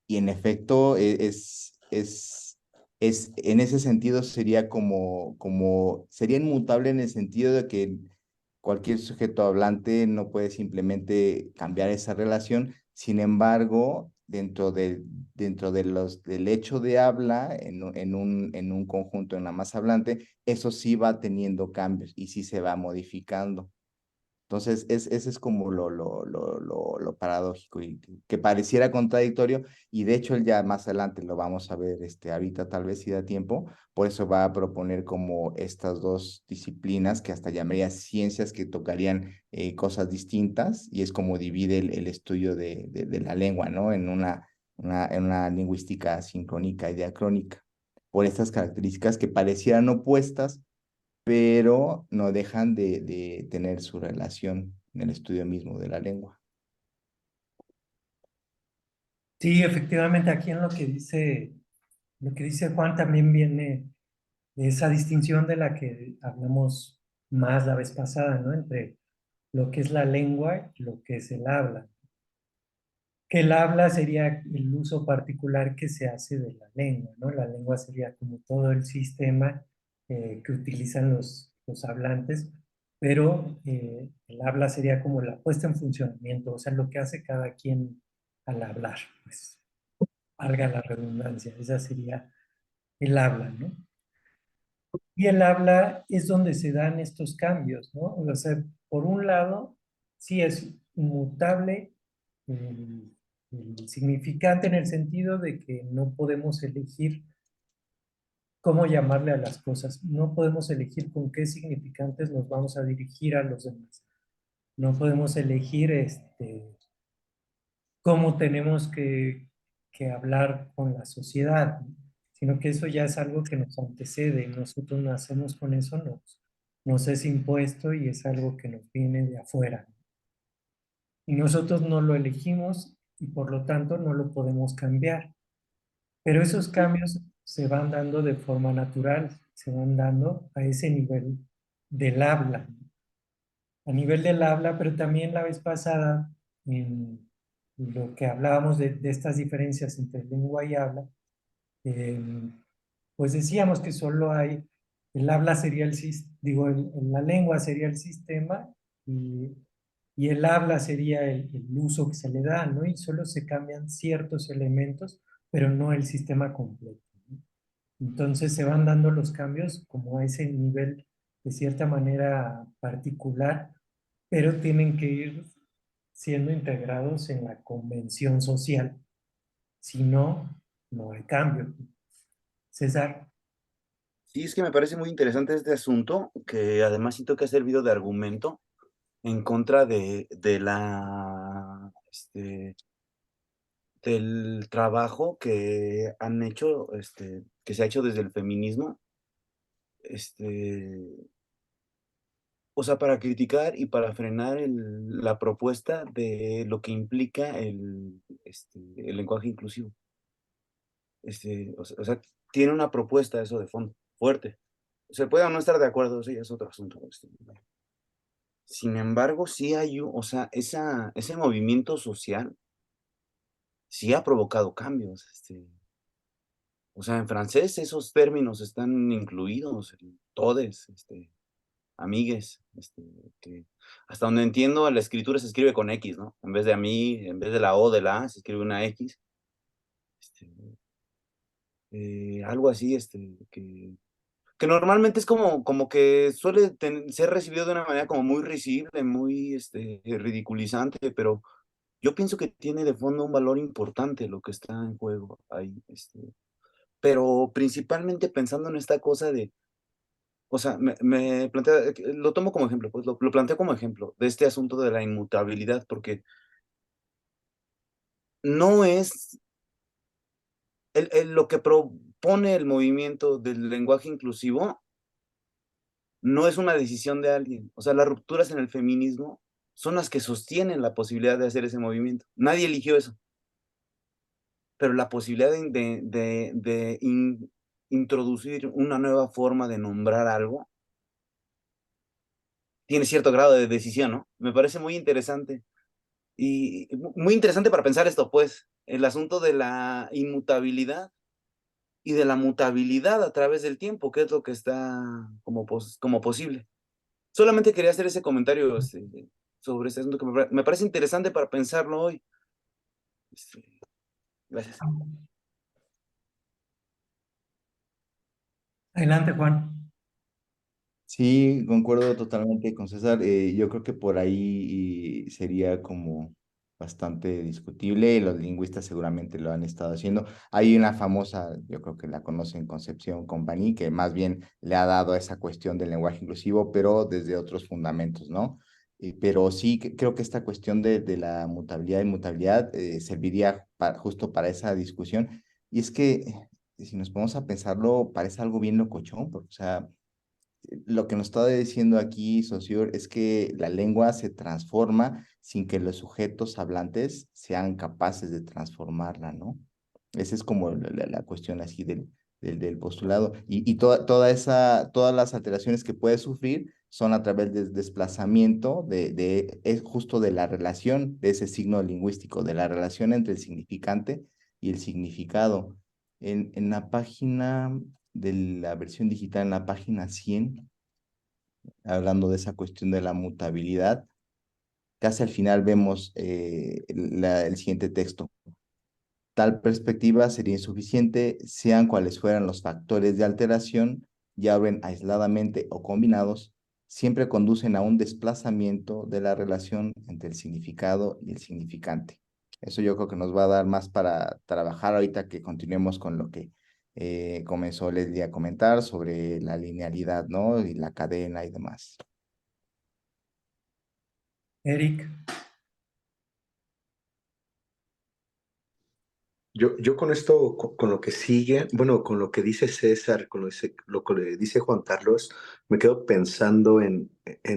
y en efecto, en ese sentido sería inmutable en el sentido de que cualquier sujeto hablante no puede simplemente cambiar esa relación. Sin embargo, del hecho de habla en un conjunto, en la masa hablante, eso sí va teniendo cambios y sí se va modificando. Entonces, ese es como lo paradójico y que pareciera contradictorio, y de hecho él ya más adelante lo vamos a ver ahorita tal vez si da tiempo. Por eso va a proponer como estas dos disciplinas que hasta llamaría ciencias, que tocarían cosas distintas, y es como divide el estudio de la lengua, ¿no? En una lingüística sincrónica y diacrónica, por estas características que parecieran opuestas, pero no dejan de tener su relación en el estudio mismo de la lengua. Sí, efectivamente, aquí en lo que dice Juan también viene esa distinción de la que hablamos más la vez pasada, ¿no? Entre lo que es la lengua y lo que es el habla. Que el habla sería el uso particular que se hace de la lengua, ¿no? La lengua sería como todo el sistema que utilizan los hablantes, pero el habla sería como la puesta en funcionamiento, o sea, lo que hace cada quien al hablar, pues, valga la redundancia, esa sería el habla, ¿no? Y el habla es donde se dan estos cambios, ¿no? O sea, por un lado, sí es inmutable el, el significante en el sentido de que no podemos elegir cómo llamarle a las cosas, no podemos elegir con qué significantes nos vamos a dirigir a los demás, no podemos elegir cómo tenemos que hablar con la sociedad, ¿no? Sino que eso ya es algo que nos antecede y nosotros nacemos con eso, nos es impuesto y es algo que nos viene de afuera. Y nosotros no lo elegimos y por lo tanto no lo podemos cambiar. Pero esos cambios se van dando de forma natural, se van dando a ese nivel del habla, a nivel del habla, pero también la vez pasada, en lo que hablábamos de estas diferencias entre lengua y habla, eh, pues decíamos que solo hay, el habla sería digo, la lengua sería el sistema y, y el habla sería el uso que se le da, ¿no? Y solo se cambian ciertos elementos, pero no el sistema completo, ¿no? Entonces se van dando los cambios como a ese nivel de cierta manera particular, pero tienen que ir siendo integrados en la convención social. Si no, no hay cambio. César. Sí, es que me parece muy interesante este asunto, que además siento que ha servido de argumento en contra del trabajo que han hecho, que se ha hecho desde el feminismo, este, o sea, para criticar y para frenar la propuesta de lo que implica el lenguaje inclusivo. O sea, tiene una propuesta eso de fondo, fuerte. Se puede o no estar de acuerdo, eso ya es otro asunto. Sin embargo, sí hay, o sea, ese movimiento social sí ha provocado cambios. O sea, en francés esos términos están incluidos, el todes, amigues, que hasta donde entiendo la escritura se escribe con X, ¿no? En vez de a mí, en vez de la O de la A, se escribe una X. Este, Algo así, que normalmente es como que suele ser recibido de una manera como muy risible, muy ridiculizante, pero yo pienso que tiene de fondo un valor importante lo que está en juego ahí. Pero principalmente pensando en esta cosa de, o sea, me plantea, lo tomo como ejemplo, pues lo planteo como ejemplo de este asunto de la inmutabilidad, porque no es lo que propone el movimiento del lenguaje inclusivo, no es una decisión de alguien. O sea, las rupturas en el feminismo son las que sostienen la posibilidad de hacer ese movimiento. Nadie eligió eso, pero la posibilidad de introducir una nueva forma de nombrar algo tiene cierto grado de decisión, ¿no? Me parece muy interesante. Y muy interesante para pensar esto, pues, el asunto de la inmutabilidad y de la mutabilidad a través del tiempo, que es lo que está como posible. Solamente quería hacer ese comentario sobre ese asunto que me parece interesante para pensarlo hoy. Este, Gracias. Adelante, Juan. Sí, concuerdo totalmente con César. Yo creo que por ahí sería como bastante discutible. Los lingüistas seguramente lo han estado haciendo. Hay una famosa, yo creo que la conocen, Concepción Company, que más bien le ha dado a esa cuestión del lenguaje inclusivo, pero desde otros fundamentos, ¿no? Pero sí, creo que esta cuestión de la mutabilidad y mutabilidad serviría justo para esa discusión. Y es que, si nos ponemos a pensarlo, parece algo bien locochón, porque, o sea, lo que nos está diciendo aquí, Saussure, es que la lengua se transforma sin que los sujetos hablantes sean capaces de transformarla, ¿no? Esa es como la cuestión así del postulado. Y todas las alteraciones que puede sufrir son a través del desplazamiento es justo de la relación de ese signo lingüístico, de la relación entre el significante y el significado. En la página de la versión digital, en la página 100, hablando de esa cuestión de la mutabilidad, casi al final vemos el siguiente texto. Tal perspectiva sería insuficiente, sean cuales fueran los factores de alteración, ya ven aisladamente o combinados, siempre conducen a un desplazamiento de la relación entre el significado y el significante. Eso yo creo que nos va a dar más para trabajar ahorita que continuemos con lo que comenzó Leslie a comentar sobre la linealidad, ¿no? Y la cadena y demás. Eric, Yo con esto, con lo que sigue, bueno, con lo que dice César, lo que le dice Juan Carlos, me quedo pensando en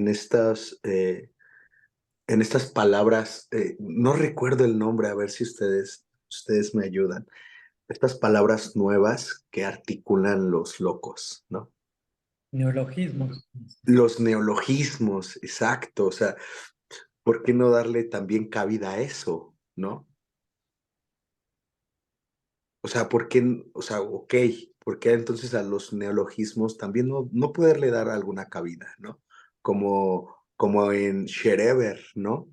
estas palabras, no recuerdo el nombre, a ver si ustedes me ayudan. Estas palabras nuevas que articulan los locos, ¿no? neologismos. Los neologismos, exacto. O sea, ¿por qué no darle también cabida a eso, ¿no? O sea, ¿por qué? O sea, ok, ¿por qué entonces a los neologismos también no poderle dar alguna cabida, ¿no? Como en Shereber, ¿no?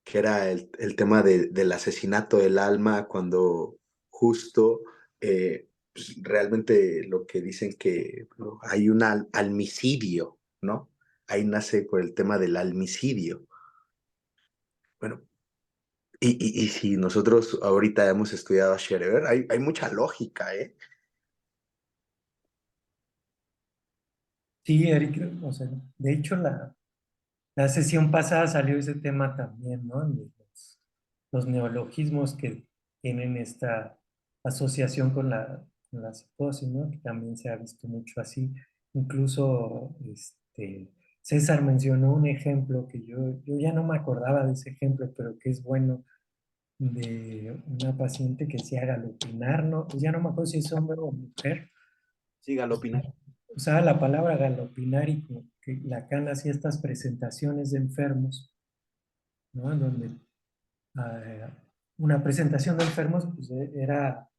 Que era el tema del asesinato del alma, cuando justo pues, realmente lo que dicen que ¿no? hay un almicidio, ¿no? Ahí nace por el tema del almicidio. Bueno, y si nosotros ahorita hemos estudiado a Scherer, hay mucha lógica, ¿eh? Sí, Eric, o sea, de hecho la sesión pasada salió ese tema también, ¿no? De los neologismos que tienen esta asociación con la psicosis, ¿no? Que también se ha visto mucho así. Incluso César mencionó un ejemplo que yo ya no me acordaba de ese ejemplo, pero que es bueno, de una paciente que se haga galopinar, ¿no? Pues ya no me acuerdo si es hombre o mujer. Sí, galopinar. Usaba la palabra galopinar y como que Lacan hacía estas presentaciones de enfermos, ¿no? En donde eh, una presentación de enfermos pues, era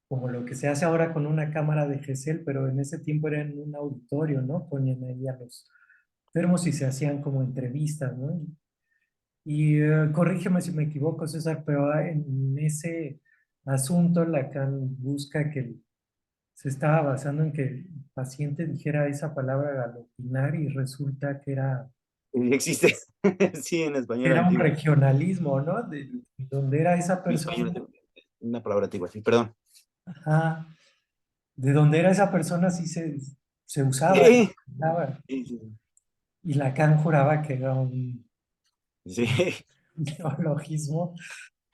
como lo que se hace ahora con una cámara de GESEL, pero en ese tiempo era en un auditorio, ¿no? Ponían ahí a los enfermos y se hacían como entrevistas, ¿no? Y corrígeme si me equivoco, César, pero en ese asunto Lacan busca que se estaba basando en que el paciente dijera esa palabra galopinar y resulta Existe, sí, en español era un antiguo. regionalismo, ¿no? De donde era esa En español persona, antiguo. Una palabra antigua, sí, perdón. ajá, de donde era esa persona sí se usaba, se Sí, usaba. sí, sí. Y Lacan juraba que era un Sí. neologismo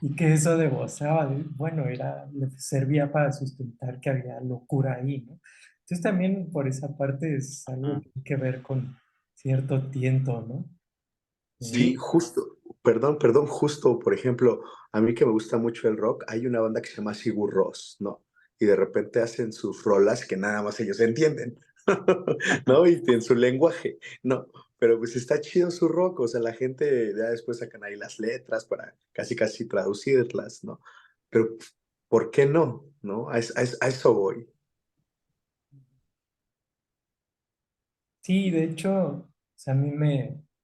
y que eso debozaba, bueno, le servía para sustentar que había locura ahí, ¿no? Entonces también por esa parte es algo Ah, que tiene que ver con cierto tiento, ¿no? Sí, sí. justo, justo, por ejemplo, a mí que me gusta mucho el rock, hay una banda que se llama Sigur Rós, ¿no? Y de repente hacen sus rolas que nada más ellos entienden, ¿no? Y en su lenguaje, ¿no? Pero pues está chido su rock, o sea, la gente ya después sacan ahí las letras para casi casi traducirlas, ¿no? Pero, ¿por qué no? ¿No? A eso voy. Sí, de hecho, o sea,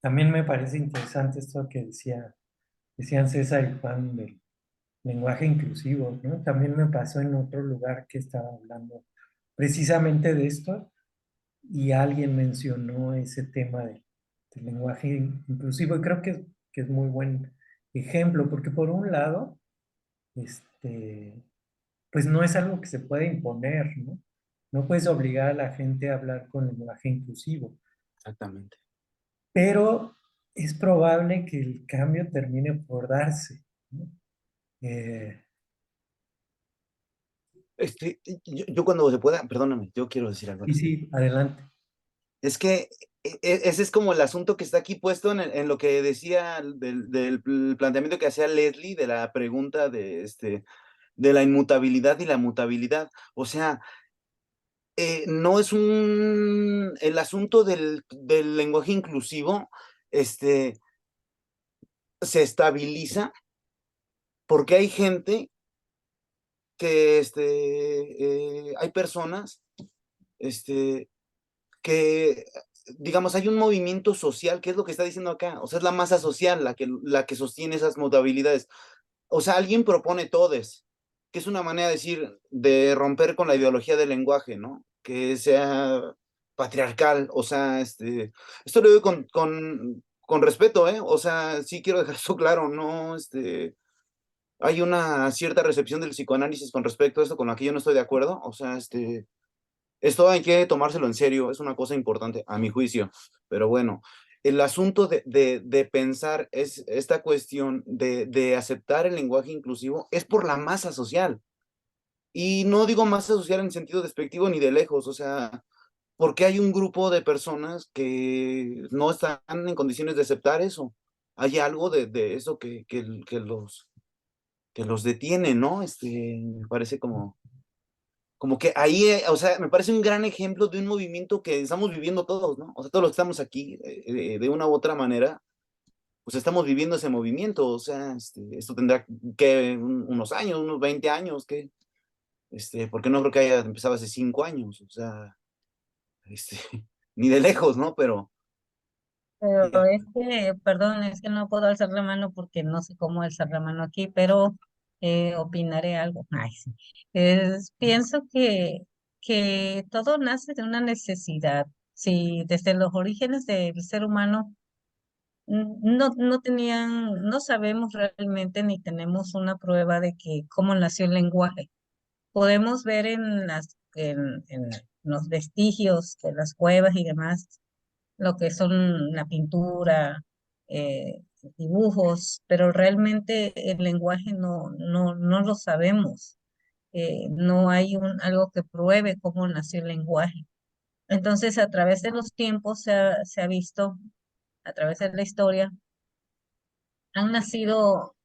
también me parece interesante esto que decían César y Juan del lenguaje inclusivo, ¿no? También me pasó en otro lugar que estaba hablando precisamente de esto y alguien mencionó ese tema del lenguaje inclusivo y creo que es muy buen ejemplo, porque por un lado, este, pues no es algo que se puede imponer, ¿no? No puedes obligar a la gente a hablar con lenguaje inclusivo, Exactamente. pero es probable que el cambio termine por darse, ¿no? Yo cuando se pueda, perdóname, yo quiero decir algo. Sí, sí, adelante. Es que ese es como el asunto que está aquí puesto en lo que decía del planteamiento que hacía Leslie de la pregunta de la inmutabilidad y la mutabilidad. O sea, no es el asunto del lenguaje inclusivo, se estabiliza porque hay gente que, hay personas, que, digamos, hay un movimiento social, ¿qué es lo que está diciendo acá? O sea, es la masa social la que sostiene esas modalidades. O sea, alguien propone todes, que es una manera de decir, de romper con la ideología del lenguaje, ¿no? Que sea patriarcal, o sea, esto lo digo con respeto, ¿eh? O sea, sí quiero dejar eso claro, no, hay una cierta recepción del psicoanálisis con respecto a esto con la que yo no estoy de acuerdo, o sea, esto hay que tomárselo en serio, es una cosa importante, a mi juicio. Pero bueno, el asunto de pensar es esta cuestión de aceptar el lenguaje inclusivo es por la masa social. Y no digo masa social en sentido despectivo ni de lejos, o sea, porque hay un grupo de personas que no están en condiciones de aceptar eso. Hay algo de eso que los detiene, ¿no? Me parece como que ahí, o sea, me parece un gran ejemplo de un movimiento que estamos viviendo todos, ¿no? O sea, todos los que estamos aquí, de una u otra manera, pues estamos viviendo ese movimiento, o sea, esto tendrá que unos años, unos 20 años, que, porque no creo que haya empezado hace 5 años, o sea, este, ni de lejos, ¿no? Pero, Pero es que, perdón, es que no puedo alzar la mano porque no sé cómo alzar la mano aquí, pero opinaré algo. Ay, sí. Pienso que todo nace de una necesidad. Si desde los orígenes del ser humano no sabemos realmente ni tenemos una prueba de que cómo nació el lenguaje. Podemos ver en los vestigios de las cuevas y demás lo que son la pintura, dibujos, pero realmente el lenguaje no lo sabemos. No hay algo que pruebe cómo nació el lenguaje. Entonces, a través de los tiempos se ha visto, a través de la historia, han nacido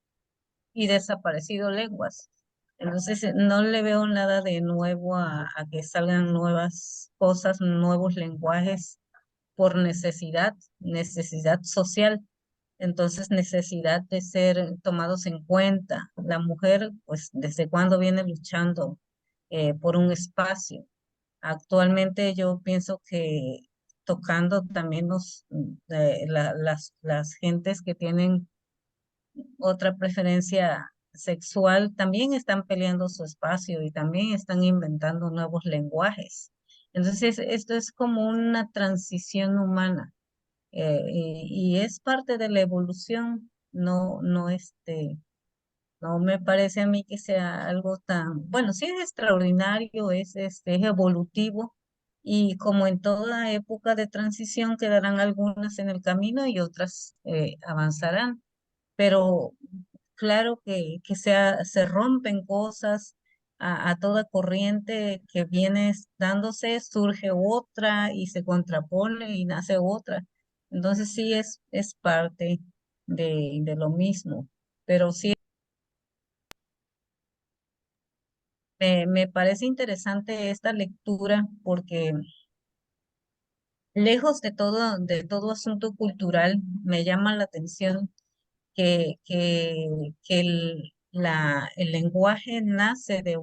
y desaparecido lenguas. Entonces, no le veo nada de nuevo a que salgan nuevas cosas, nuevos lenguajes por necesidad social. Entonces, necesidad de ser tomados en cuenta. La mujer, pues, ¿desde cuándo viene luchando por un espacio? Actualmente yo pienso que tocando también las gentes que tienen otra preferencia sexual, también están peleando su espacio y también están inventando nuevos lenguajes. Entonces, esto es como una transición humana y es parte de la evolución, no me parece a mí que sea algo tan, bueno, sí es extraordinario, es evolutivo y como en toda época de transición quedarán algunas en el camino y otras avanzarán, pero claro que se rompen cosas a toda corriente que viene dándose, surge otra y se contrapone y nace otra. Entonces sí es parte de lo mismo, pero sí me parece interesante esta lectura porque lejos de todo asunto cultural, me llama la atención que el lenguaje nace de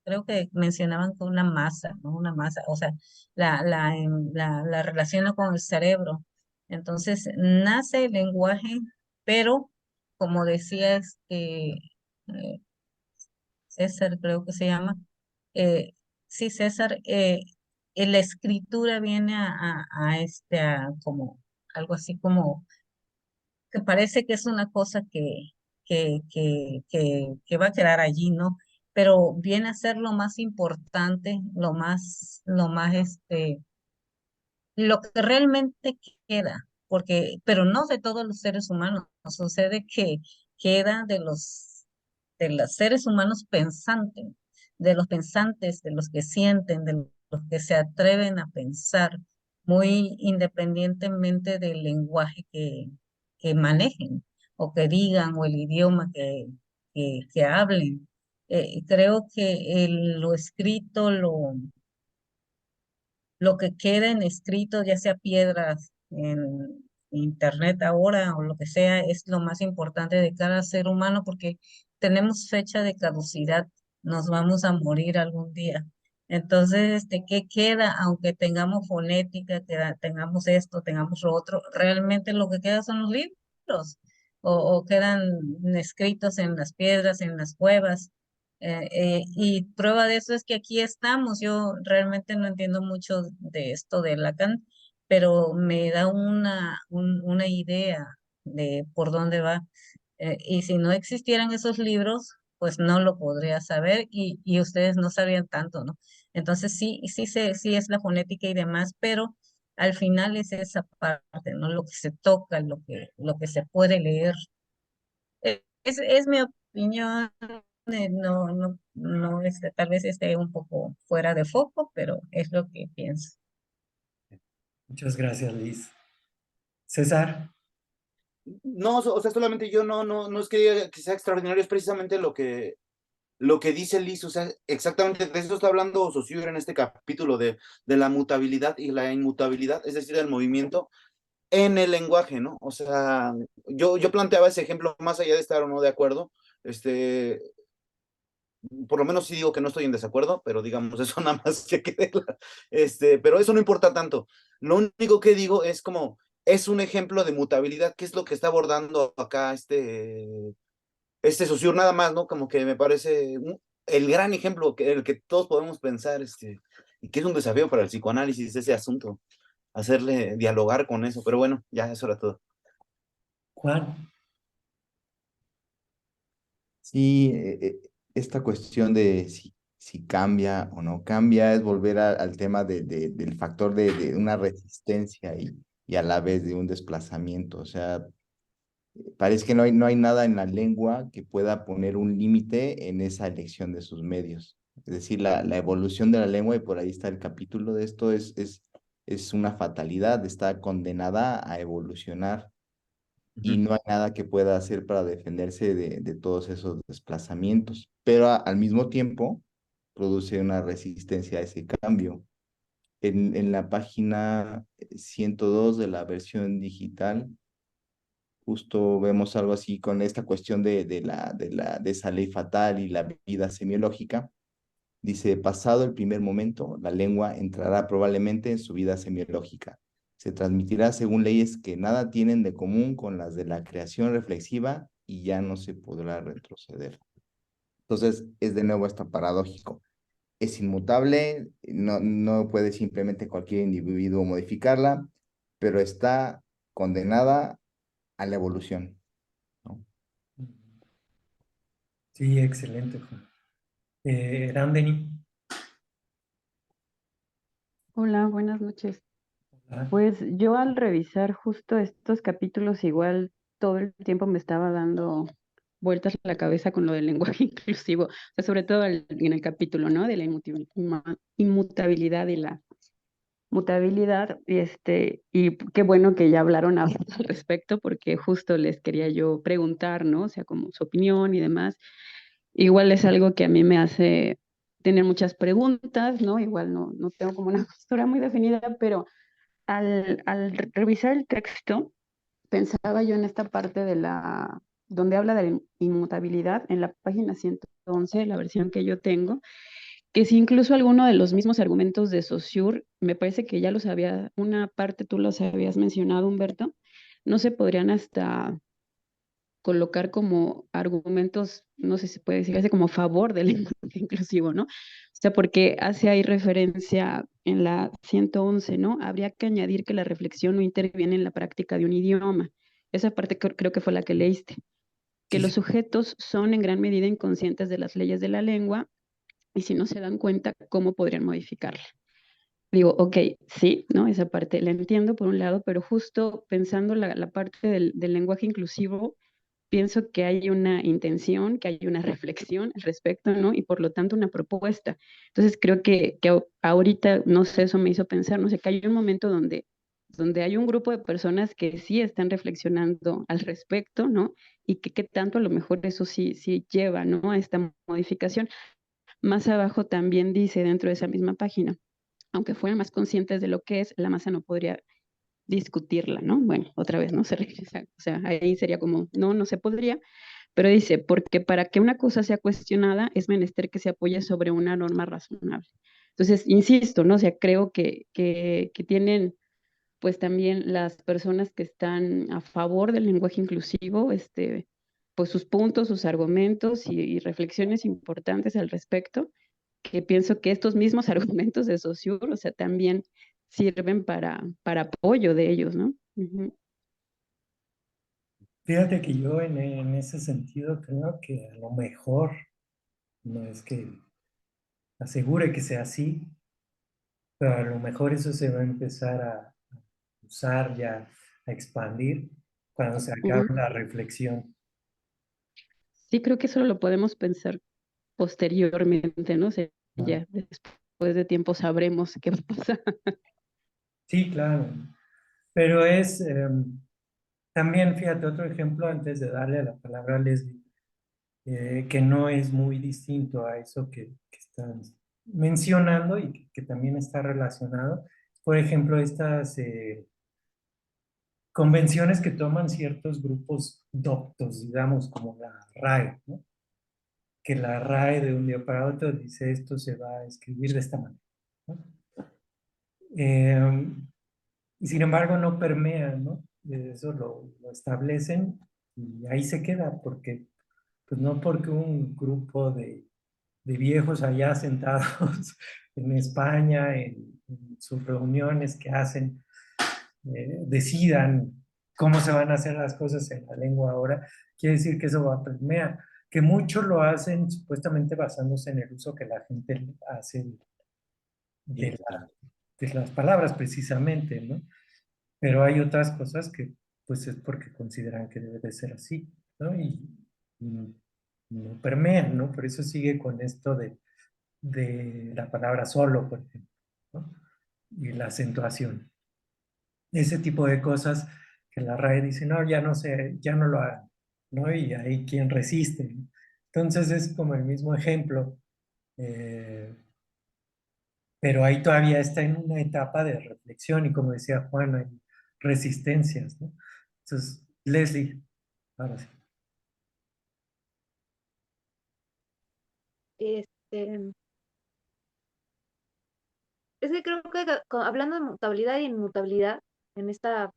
creo que mencionaban que una masa, ¿no? Una masa, o sea, la relaciona con el cerebro. Entonces, nace el lenguaje, pero como decía César, creo que se llama, sí, César, la escritura viene a como algo así como que parece que es una cosa que va a quedar allí, ¿no? Pero viene a ser lo más importante, lo que realmente queda, pero no de todos los seres humanos, sucede que queda de los seres humanos pensantes, de los pensantes, de los que sienten, de los que se atreven a pensar, muy independientemente del lenguaje que manejen o que digan o el idioma que hablen. Creo que lo escrito lo que queda en escrito, ya sea piedras en internet ahora o lo que sea, es lo más importante de cada ser humano porque tenemos fecha de caducidad, nos vamos a morir algún día. Entonces, ¿qué queda? Aunque tengamos fonética, tengamos esto, tengamos lo otro, realmente lo que queda son los libros o quedan escritos en las piedras, en las cuevas. Y prueba de eso es que aquí estamos. Yo realmente no entiendo mucho de esto de Lacan, pero me da una idea de por dónde va. Y si no existieran esos libros, pues no lo podría saber y ustedes no sabrían tanto, ¿no? Entonces sí es la fonética y demás, pero al final es esa parte, ¿no? Lo que se toca, lo que se puede leer. Es mi opinión, no, tal vez esté un poco fuera de foco, pero es lo que pienso. Muchas gracias, Liz. César, No, o sea, solamente yo no es que diga que sea extraordinario, es precisamente lo que dice Liz, o sea, exactamente de eso está hablando Saussure en este capítulo de la mutabilidad y la inmutabilidad, es decir, el movimiento en el lenguaje, ¿no? O sea, yo planteaba ese ejemplo más allá de estar o no de acuerdo, por lo menos sí digo que no estoy en desacuerdo, pero digamos, eso nada más que quede pero eso no importa tanto. Lo único que digo es como, es un ejemplo de mutabilidad, que es lo que está abordando acá Saussure nada más, ¿no? Como que me parece el gran ejemplo el que todos podemos pensar, y que es un desafío para el psicoanálisis ese asunto, hacerle dialogar con eso, pero bueno, ya eso era todo. Juan, Sí, esta cuestión de si cambia o no cambia es volver al tema del factor de una resistencia y a la vez de un desplazamiento. O sea, parece que no hay nada en la lengua que pueda poner un límite en esa elección de sus medios. Es decir, la evolución de la lengua, y por ahí está el capítulo de esto, es una fatalidad, está condenada a evolucionar y no hay nada que pueda hacer para defenderse de todos esos desplazamientos, pero al mismo tiempo produce una resistencia a ese cambio. En la página 102 de la versión digital, justo vemos algo así con esta cuestión de esa ley fatal y la vida semiológica. Dice, pasado el primer momento, la lengua entrará probablemente en su vida semiológica. Se transmitirá según leyes que nada tienen de común con las de la creación reflexiva y ya no se podrá retroceder. Entonces, es de nuevo esto paradójico. Es inmutable, no puede simplemente cualquier individuo modificarla, pero está condenada a la evolución, ¿no? sí, excelente, Juan. Randeni, Hola, buenas noches. ah, Pues yo al revisar justo estos capítulos, igual todo el tiempo me estaba dando vueltas la cabeza con lo del lenguaje inclusivo, o sea, sobre todo en el capítulo, ¿no? De la inmutabilidad y la mutabilidad, y qué bueno que ya hablaron al respecto, porque justo les quería yo preguntar, ¿no? O sea, como su opinión y demás. Igual es algo que a mí me hace tener muchas preguntas, ¿no? Igual no tengo como una postura muy definida, pero al revisar el texto, pensaba yo en esta parte donde habla de la inmutabilidad, en la página 111, la versión que yo tengo, que si incluso alguno de los mismos argumentos de Saussure, me parece que ya los había, una parte tú los habías mencionado, Humberto, no se podrían hasta colocar como argumentos, no sé si se puede decir, hace como favor del lenguaje inclusivo, ¿no? O sea, porque hace ahí referencia en la 111, ¿no? Habría que añadir que la reflexión no interviene en la práctica de un idioma. Esa parte creo que fue la que leíste, que sí, los sí, sujetos son en gran medida inconscientes de las leyes de la lengua y si no se dan cuenta, ¿cómo podrían modificarla? Digo, ok, sí, ¿no? Esa parte la entiendo por un lado, pero justo pensando la parte del lenguaje inclusivo, pienso que hay una intención, que hay una reflexión al respecto, ¿no? Y por lo tanto una propuesta. Entonces creo que ahorita, no sé, eso me hizo pensar, no sé, que hay un momento donde hay un grupo de personas que sí están reflexionando al respecto, ¿no? Y que tanto a lo mejor eso sí lleva, ¿no? A esta modificación. Más abajo también dice dentro de esa misma página, aunque fueran más conscientes de lo que es, la masa no podría discutirla, ¿no? Bueno, otra vez no se regresa, o sea, ahí sería como, no, no se podría, pero dice, porque para que una cosa sea cuestionada es menester que se apoye sobre una norma razonable. Entonces, insisto, ¿no? O sea, creo que tienen pues también las personas que están a favor del lenguaje inclusivo, pues sus puntos, sus argumentos y reflexiones importantes al respecto, que pienso que estos mismos argumentos de Saussure, o sea, también sirven para apoyo de ellos, ¿no? Ujú. Fíjate que yo en ese sentido creo que a lo mejor no es que asegure que sea así, pero a lo mejor eso se va a empezar a usar ya, a expandir cuando se acabe Ujú. la reflexión. Sí, creo que eso lo podemos pensar posteriormente, ¿no? O sea, Ah, ya después de tiempo sabremos qué va a pasar. sí, claro. Pero es también, fíjate, otro ejemplo antes de darle a la palabra a Leslie, que no es muy distinto a eso que están mencionando y que también está relacionado. Por ejemplo, estas convenciones que toman ciertos grupos doctos, digamos, como la RAE, ¿no? Que la RAE de un día para otro dice esto se va a escribir de esta manera, ¿no? Eh, y sin embargo no permea, ¿no? Eso lo establecen y ahí se queda, porque, pues no porque un grupo de viejos allá sentados en España, en sus reuniones que hacen, decidan cómo se van a hacer las cosas en la lengua ahora, quiere decir que eso va a permear, que muchos lo hacen supuestamente basándose en el uso que la gente hace de, de las palabras precisamente, ¿no? Pero hay otras cosas que pues es porque consideran que debe de ser así, ¿no? Y no permean, ¿no? Por eso sigue con esto de la palabra solo, por ejemplo, ¿no? Y la acentuación. Ese tipo de cosas que la RAE dice, no, ya no sé, ya no lo hagan, ¿no? Y hay quien resiste, ¿no? Entonces es como el mismo ejemplo, eh, pero ahí todavía está en una etapa de reflexión y como decía Juan, hay resistencias, ¿no? Entonces, Leslie, ahora sí. Este, es que creo que hablando de mutabilidad y inmutabilidad, en esta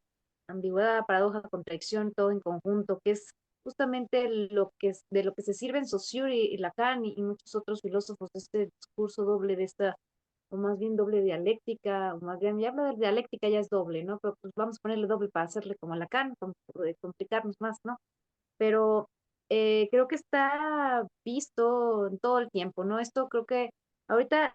ambigüedad, paradoja, contradicción, todo en conjunto, que es justamente de lo que se sirven Saussure y Lacan y muchos otros filósofos, este discurso doble de esta, o más bien doble dialéctica, o más bien, ya hablo de dialéctica, ya es doble, ¿no? Pero pues vamos a ponerle doble para hacerle como a Lacan, como de complicarnos más, ¿no? Pero creo que está visto en todo el tiempo, ¿no? Esto creo que ahorita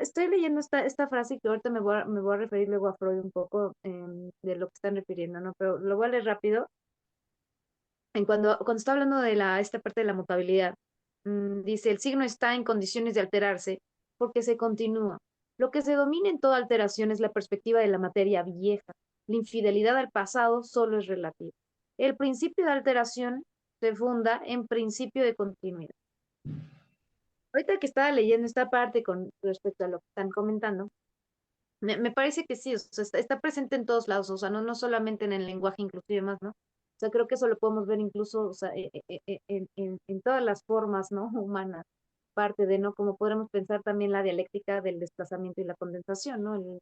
estoy leyendo esta frase que ahorita me voy a referir luego a Freud un poco de lo que están refiriendo, ¿no? Pero lo voy a leer rápido. Cuando está hablando de esta parte de la mutabilidad, dice, el signo está en condiciones de alterarse porque se continúa. Lo que se domina en toda alteración es la perspectiva de la materia vieja. La infidelidad al pasado solo es relativa. El principio de alteración se funda en principio de continuidad. Ahorita que estaba leyendo esta parte con respecto a lo que están comentando, me parece que sí, o sea, está presente en todos lados, o sea, no solamente en el lenguaje inclusive y más, ¿no? O sea, creo que eso lo podemos ver incluso, o sea, en todas las formas, ¿no? Humanas, parte de, ¿no? Como podremos pensar también la dialéctica del desplazamiento y la condensación, ¿no? El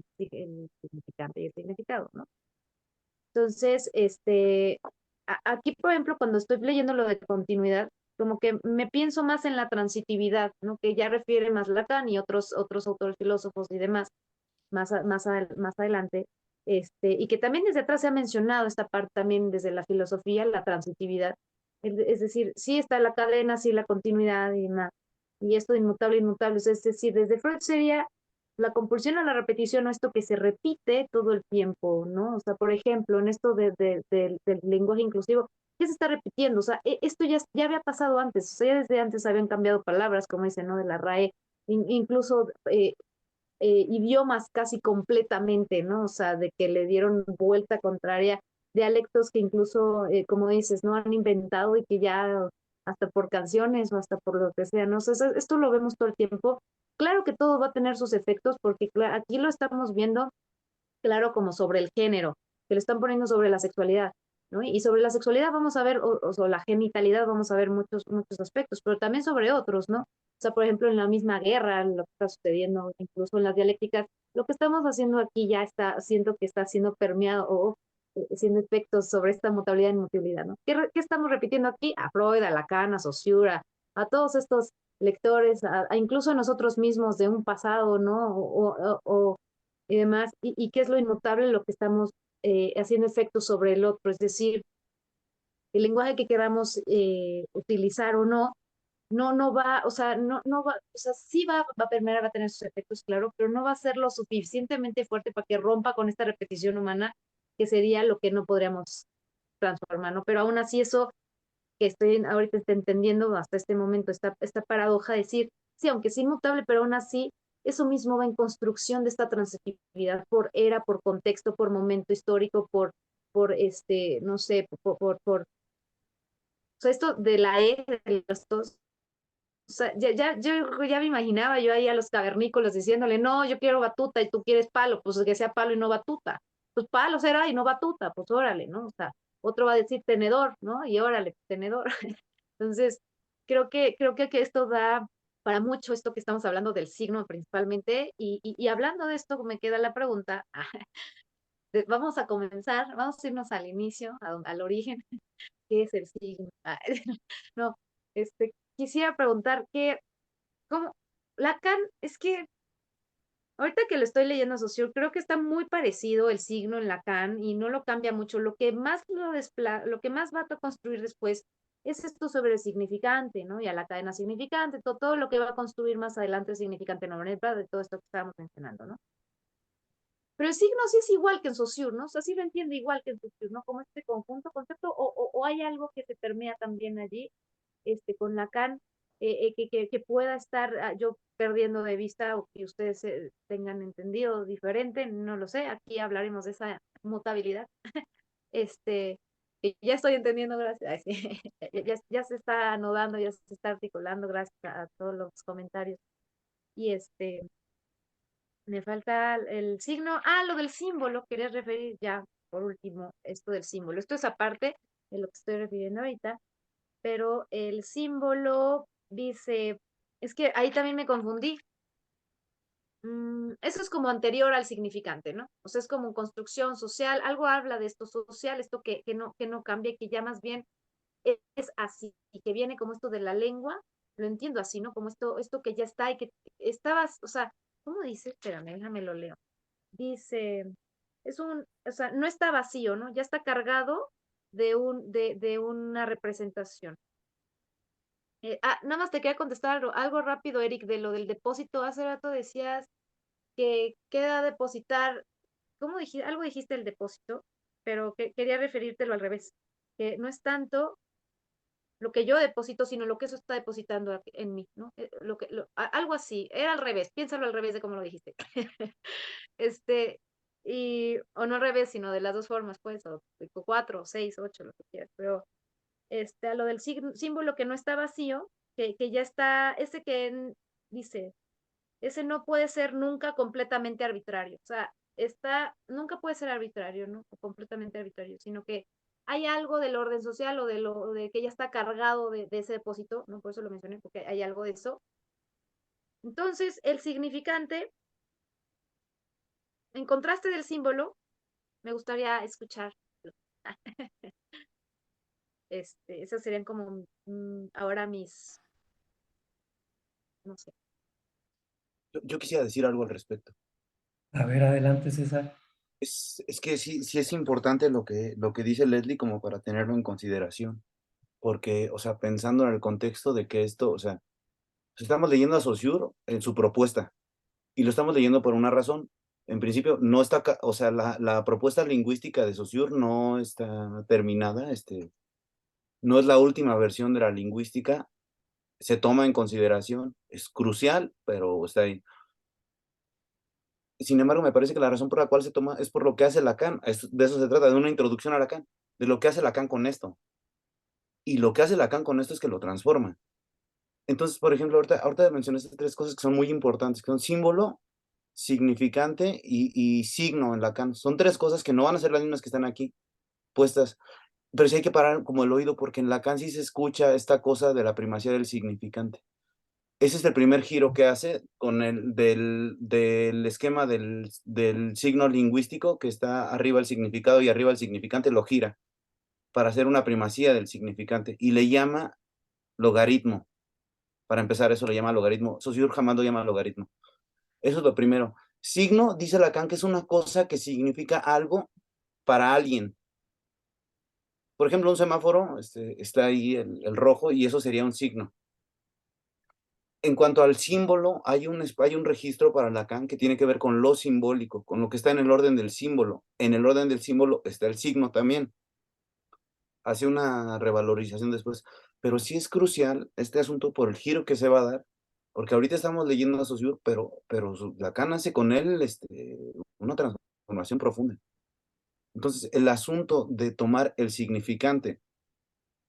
significante y el significado, ¿no? Entonces, aquí, por ejemplo, cuando estoy leyendo lo de continuidad, como que me pienso más en la transitividad, ¿no? Que ya refiere más Lacan y otros autores filósofos y demás, más adelante, y que también desde atrás se ha mencionado esta parte también desde la filosofía, la transitividad. Es decir, sí está la cadena, sí la continuidad y demás. Y esto de inmutable, inmutable, es decir, desde Freud sería la compulsión a la repetición o esto que se repite todo el tiempo, ¿no? O sea, por ejemplo, en esto del lenguaje inclusivo, ¿qué se está repitiendo? O sea, esto ya había pasado antes, o sea, ya desde antes habían cambiado palabras, como dicen, ¿no? De la RAE, incluso idiomas casi completamente, ¿no? O sea, de que le dieron vuelta contraria, dialectos que incluso, como dices, ¿no? Han inventado y que ya hasta por canciones o hasta por lo que sea, ¿no? O sea, esto lo vemos todo el tiempo. Claro que todo va a tener sus efectos porque aquí lo estamos viendo, claro, como sobre el género, que lo están poniendo sobre la sexualidad, ¿no? Y sobre la sexualidad vamos a ver, o sobre la genitalidad vamos a ver muchos aspectos, pero también sobre otros, ¿no? O sea, por ejemplo, en la misma guerra, lo que está sucediendo, incluso en las dialécticas, lo que estamos haciendo aquí ya está, siento que está siendo permeado o haciendo efectos sobre esta mutabilidad y inmutabilidad, ¿no? ¿Qué estamos repitiendo aquí? A Freud, a Lacan, a Saussure, a todos estos lectores, incluso a nosotros mismos de un pasado, ¿no? Y demás, y qué es lo inmutable, lo que estamos haciendo efectos sobre el otro, es decir, el lenguaje que queramos utilizar o no, no va, o sea, no va, o sea, sí va a permear, va a tener sus efectos, claro, pero no va a ser lo suficientemente fuerte para que rompa con esta repetición humana, que sería lo que no podríamos transformar, ¿no? Pero aún así eso que estoy ahorita entendiendo hasta este momento, esta paradoja de decir, sí, aunque es inmutable, pero aún así eso mismo va en construcción de esta transitividad por era, por contexto, por momento histórico, no sé, o sea, esto de la E, de los dos, o sea, yo ya me imaginaba yo ahí a los cavernícolas diciéndole, no, yo quiero batuta y tú quieres palo, pues que sea palo y no batuta. Pues palo será y no batuta, pues órale, ¿no? O sea, otro va a decir tenedor, ¿no? Y órale, tenedor. Entonces, creo que esto da para mucho esto que estamos hablando del signo principalmente, y hablando de esto me queda la pregunta, vamos a comenzar, vamos a irnos al inicio, al origen, ¿qué es el signo? No, quisiera preguntar ¿cómo? Lacan, es que ahorita que lo estoy leyendo a Saussure, creo que está muy parecido el signo en Lacan y no lo cambia mucho. Lo que más va a construir después es esto sobre el significante, ¿no? Y a la cadena significante, todo lo que va a construir más adelante el significante normal, de todo esto que estábamos mencionando, ¿no? Pero el signo sí es igual que en Saussure, ¿no? O sea, sí lo entiende igual que en Saussure, ¿no? Como este conjunto, concepto, o hay algo que se permea también allí, con Lacan, que pueda estar yo perdiendo de vista o que ustedes tengan entendido diferente, no lo sé, aquí hablaremos de esa mutabilidad, que ya estoy entendiendo, gracias, ay, sí, ya se está anudando, ya se está articulando, gracias a todos los comentarios, y me falta el signo. Lo del símbolo, quería referir ya por último, esto del símbolo. Esto es aparte de lo que estoy refiriendo ahorita, pero el símbolo dice, es que ahí también me confundí. Eso es como anterior al significante, ¿no? O sea, es como construcción social, algo habla de esto social, esto que no cambia, que ya más bien es así, y que viene como esto de la lengua, lo entiendo así, ¿no? Como esto que ya está y que estabas, o sea, ¿cómo dice? Espérame, déjame lo leo. Dice, o sea, no está vacío, ¿no? Ya está cargado de una representación. Nada más te quería contestar algo rápido, Eric, de lo del depósito. Hace rato decías que queda depositar, ¿cómo dijiste? Algo dijiste del depósito, pero quería referírtelo al revés, que no es tanto lo que yo deposito, sino lo que eso está depositando en mí, ¿no? Algo así, era al revés, piénsalo al revés de cómo lo dijiste. Este, o no al revés, sino de las dos formas, pues, o 4, 6, 8, lo que quieras, pero a lo del símbolo que no está vacío, que ya está, dice, ese no puede ser nunca completamente arbitrario, o sea, nunca puede ser arbitrario, ¿no? O completamente arbitrario, sino que hay algo del orden social o de que ya está cargado de ese depósito, ¿no? Por eso lo mencioné, porque hay algo de eso. Entonces, el significante, en contraste del símbolo, me gustaría escuchar. Esas serían como ahora no sé. Yo quisiera decir algo al respecto. A ver, adelante, César. Es que sí es importante lo que dice Leslie como para tenerlo en consideración, porque, o sea, pensando en el contexto de que esto, o sea, estamos leyendo a Saussure en su propuesta, y lo estamos leyendo por una razón. En principio, no está, o sea, la propuesta lingüística de Saussure no está terminada, no es la última versión de la lingüística, se toma en consideración, es crucial, pero está ahí. Sin embargo, me parece que la razón por la cual se toma es por lo que hace Lacan. De eso se trata, de una introducción a Lacan, de lo que hace Lacan con esto. Y lo que hace Lacan con esto es que lo transforma. Entonces, por ejemplo, ahorita mencionaste tres cosas que son muy importantes, que son símbolo, significante y signo en Lacan. Son tres cosas que no van a ser las mismas que están aquí puestas, pero sí hay que parar como el oído, porque en Lacan sí se escucha esta cosa de la primacía del significante. Ese es el primer giro que hace con del esquema del signo lingüístico, que está arriba el significado y arriba el significante, lo gira para hacer una primacía del significante y le llama logaritmo. Para empezar, eso le llama logaritmo. Saussure jamás lo llama logaritmo. Eso es lo primero. Signo, dice Lacan, que es una cosa que significa algo para alguien. Por ejemplo, un semáforo, está ahí el rojo y eso sería un signo. En cuanto al símbolo, hay un registro para Lacan que tiene que ver con lo simbólico, con lo que está en el orden del símbolo. En el orden del símbolo está el signo también. Hace una revalorización después. Pero sí es crucial este asunto por el giro que se va a dar, porque ahorita estamos leyendo a Saussure, pero Lacan hace con él una transformación profunda. Entonces, el asunto de tomar el significante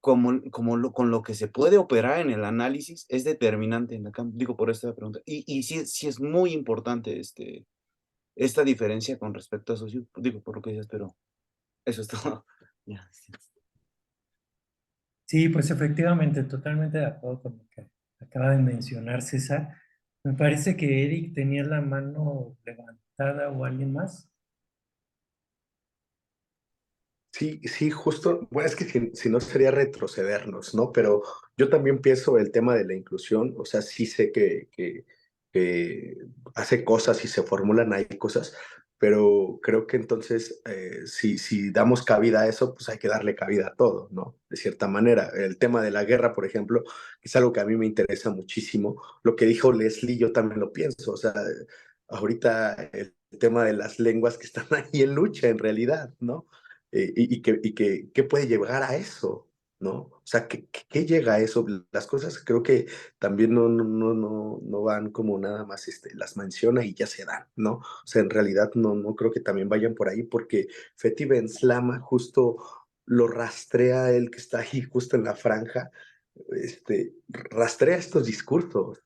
con lo que se puede operar en el análisis es determinante en Lacan. Digo, por esta pregunta. Y sí es muy importante esta diferencia con respecto a Saussure. Digo, por lo que dices, pero eso es todo. Ya, sí. Sí, pues efectivamente, totalmente de acuerdo con lo que acaba de mencionar César. Me parece que Eric tenía la mano levantada o alguien más. Sí, sí, justo, bueno, es que si no sería retrocedernos, ¿no? Pero yo también pienso el tema de la inclusión, o sea, sí sé que hace cosas y se formulan ahí cosas, pero creo que entonces, si damos cabida a eso, pues hay que darle cabida a todo, ¿no? De cierta manera. El tema de la guerra, por ejemplo, es algo que a mí me interesa muchísimo. Lo que dijo Leslie, yo también lo pienso, o sea, ahorita el tema de las lenguas que están ahí en lucha, en realidad, ¿no? ¿Qué puede llegar a eso? ¿No? O sea, ¿qué llega a eso? Las cosas creo que también no van como nada más, las menciona y ya se dan, ¿no? O sea, en realidad no creo que también vayan por ahí porque Feti Ben Slama justo lo rastrea él que está ahí justo en la franja, rastrea estos discursos.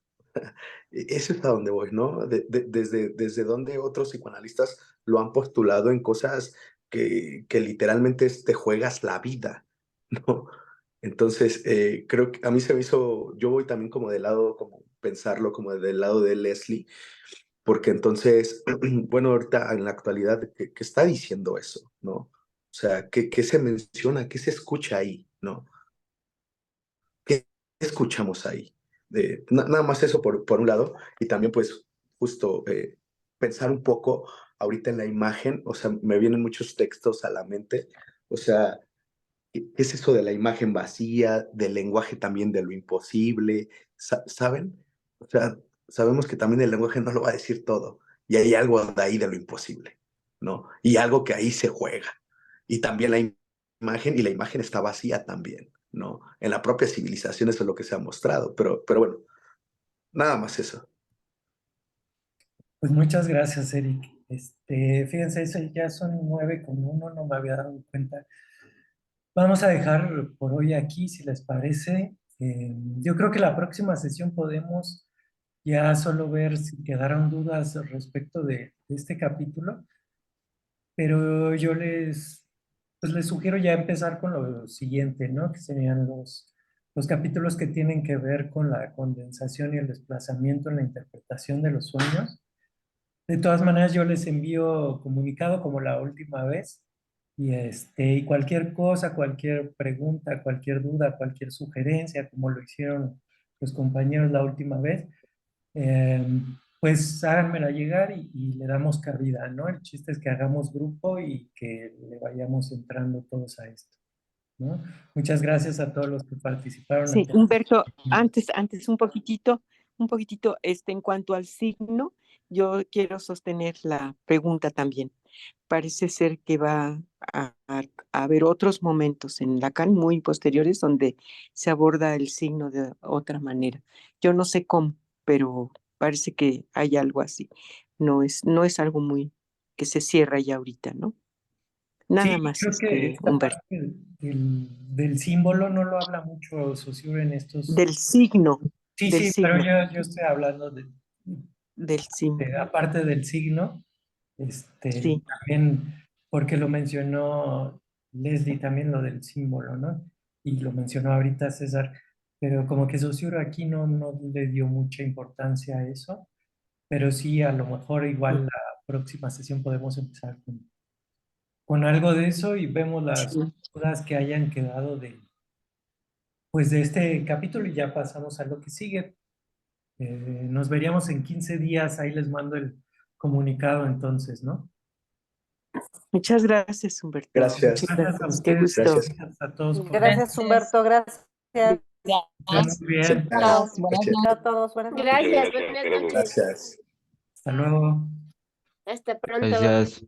Eso es a donde voy, ¿no? Desde donde otros psicoanalistas lo han postulado en cosas que literalmente te juegas la vida, ¿no? Entonces, creo que a mí se me hizo, yo voy también como del lado, como pensarlo como del lado de Leslie, porque entonces, bueno, ahorita en la actualidad, ¿qué está diciendo eso, ¿no? O sea, ¿qué se menciona? ¿Qué se escucha ahí, ¿no? ¿Qué escuchamos ahí? Nada más eso por un lado, y también pues justo pensar un poco ahorita en la imagen, o sea, me vienen muchos textos a la mente, o sea, ¿qué es eso de la imagen vacía, del lenguaje también de lo imposible? ¿Saben? O sea, sabemos que también el lenguaje no lo va a decir todo, y hay algo de ahí de lo imposible, ¿no? Y algo que ahí se juega. Y también la imagen, y la imagen está vacía también, ¿no? En la propia civilización eso es lo que se ha mostrado, pero bueno, nada más eso. Pues muchas gracias, Eric. Fíjense, eso ya son 9:01, no me había dado cuenta. Vamos a dejar por hoy aquí, si les parece. Yo creo que la próxima sesión podemos ya solo ver si quedaron dudas respecto de este capítulo, pero yo pues les sugiero ya empezar con lo siguiente, ¿no? Que serían los capítulos que tienen que ver con la condensación y el desplazamiento en la interpretación de los sueños. De todas maneras, yo les envío comunicado como la última vez y cualquier cosa, cualquier pregunta, cualquier duda, cualquier sugerencia, como lo hicieron los compañeros la última vez, eh, pues háganmela llegar y le damos cabida, ¿no? El chiste es que hagamos grupo y que le vayamos entrando todos a esto, ¿no? Muchas gracias a todos los que participaron. Sí, Humberto, antes un poquitito, en cuanto al signo, yo quiero sostener la pregunta también. Parece ser que va a haber otros momentos en Lacan muy posteriores donde se aborda el signo de otra manera. Yo no sé cómo, pero parece que hay algo así. No es algo muy que se cierra ya ahorita, ¿no? Nada Sí, más, creo que esta Humberto. parte del símbolo no lo habla mucho Saussure en estos... Del signo, Sí, del sí, pero signo, yo estoy hablando del símbolo. aparte del signo, Sí, también, porque lo mencionó Leslie también lo del símbolo, ¿no? Y lo mencionó ahorita César, pero como que Saussure aquí no le dio mucha importancia a eso, pero sí, a lo mejor igual la próxima sesión podemos empezar con algo de eso y vemos las sí. dudas que hayan quedado pues de este capítulo y ya pasamos a lo que sigue. Nos veríamos en 15 días, ahí les mando el comunicado entonces, ¿no? Muchas gracias, Humberto. Gracias. Muchas Gracias a gracias. Qué ustedes, gusto. Gracias. gracias a todos por Gracias, Humberto, gracias. estar muy bien. Chao. Gracias. Chao a todos. Buenas noches. Gracias, buenas noches. Gracias. Hasta luego. Hasta pronto. Gracias.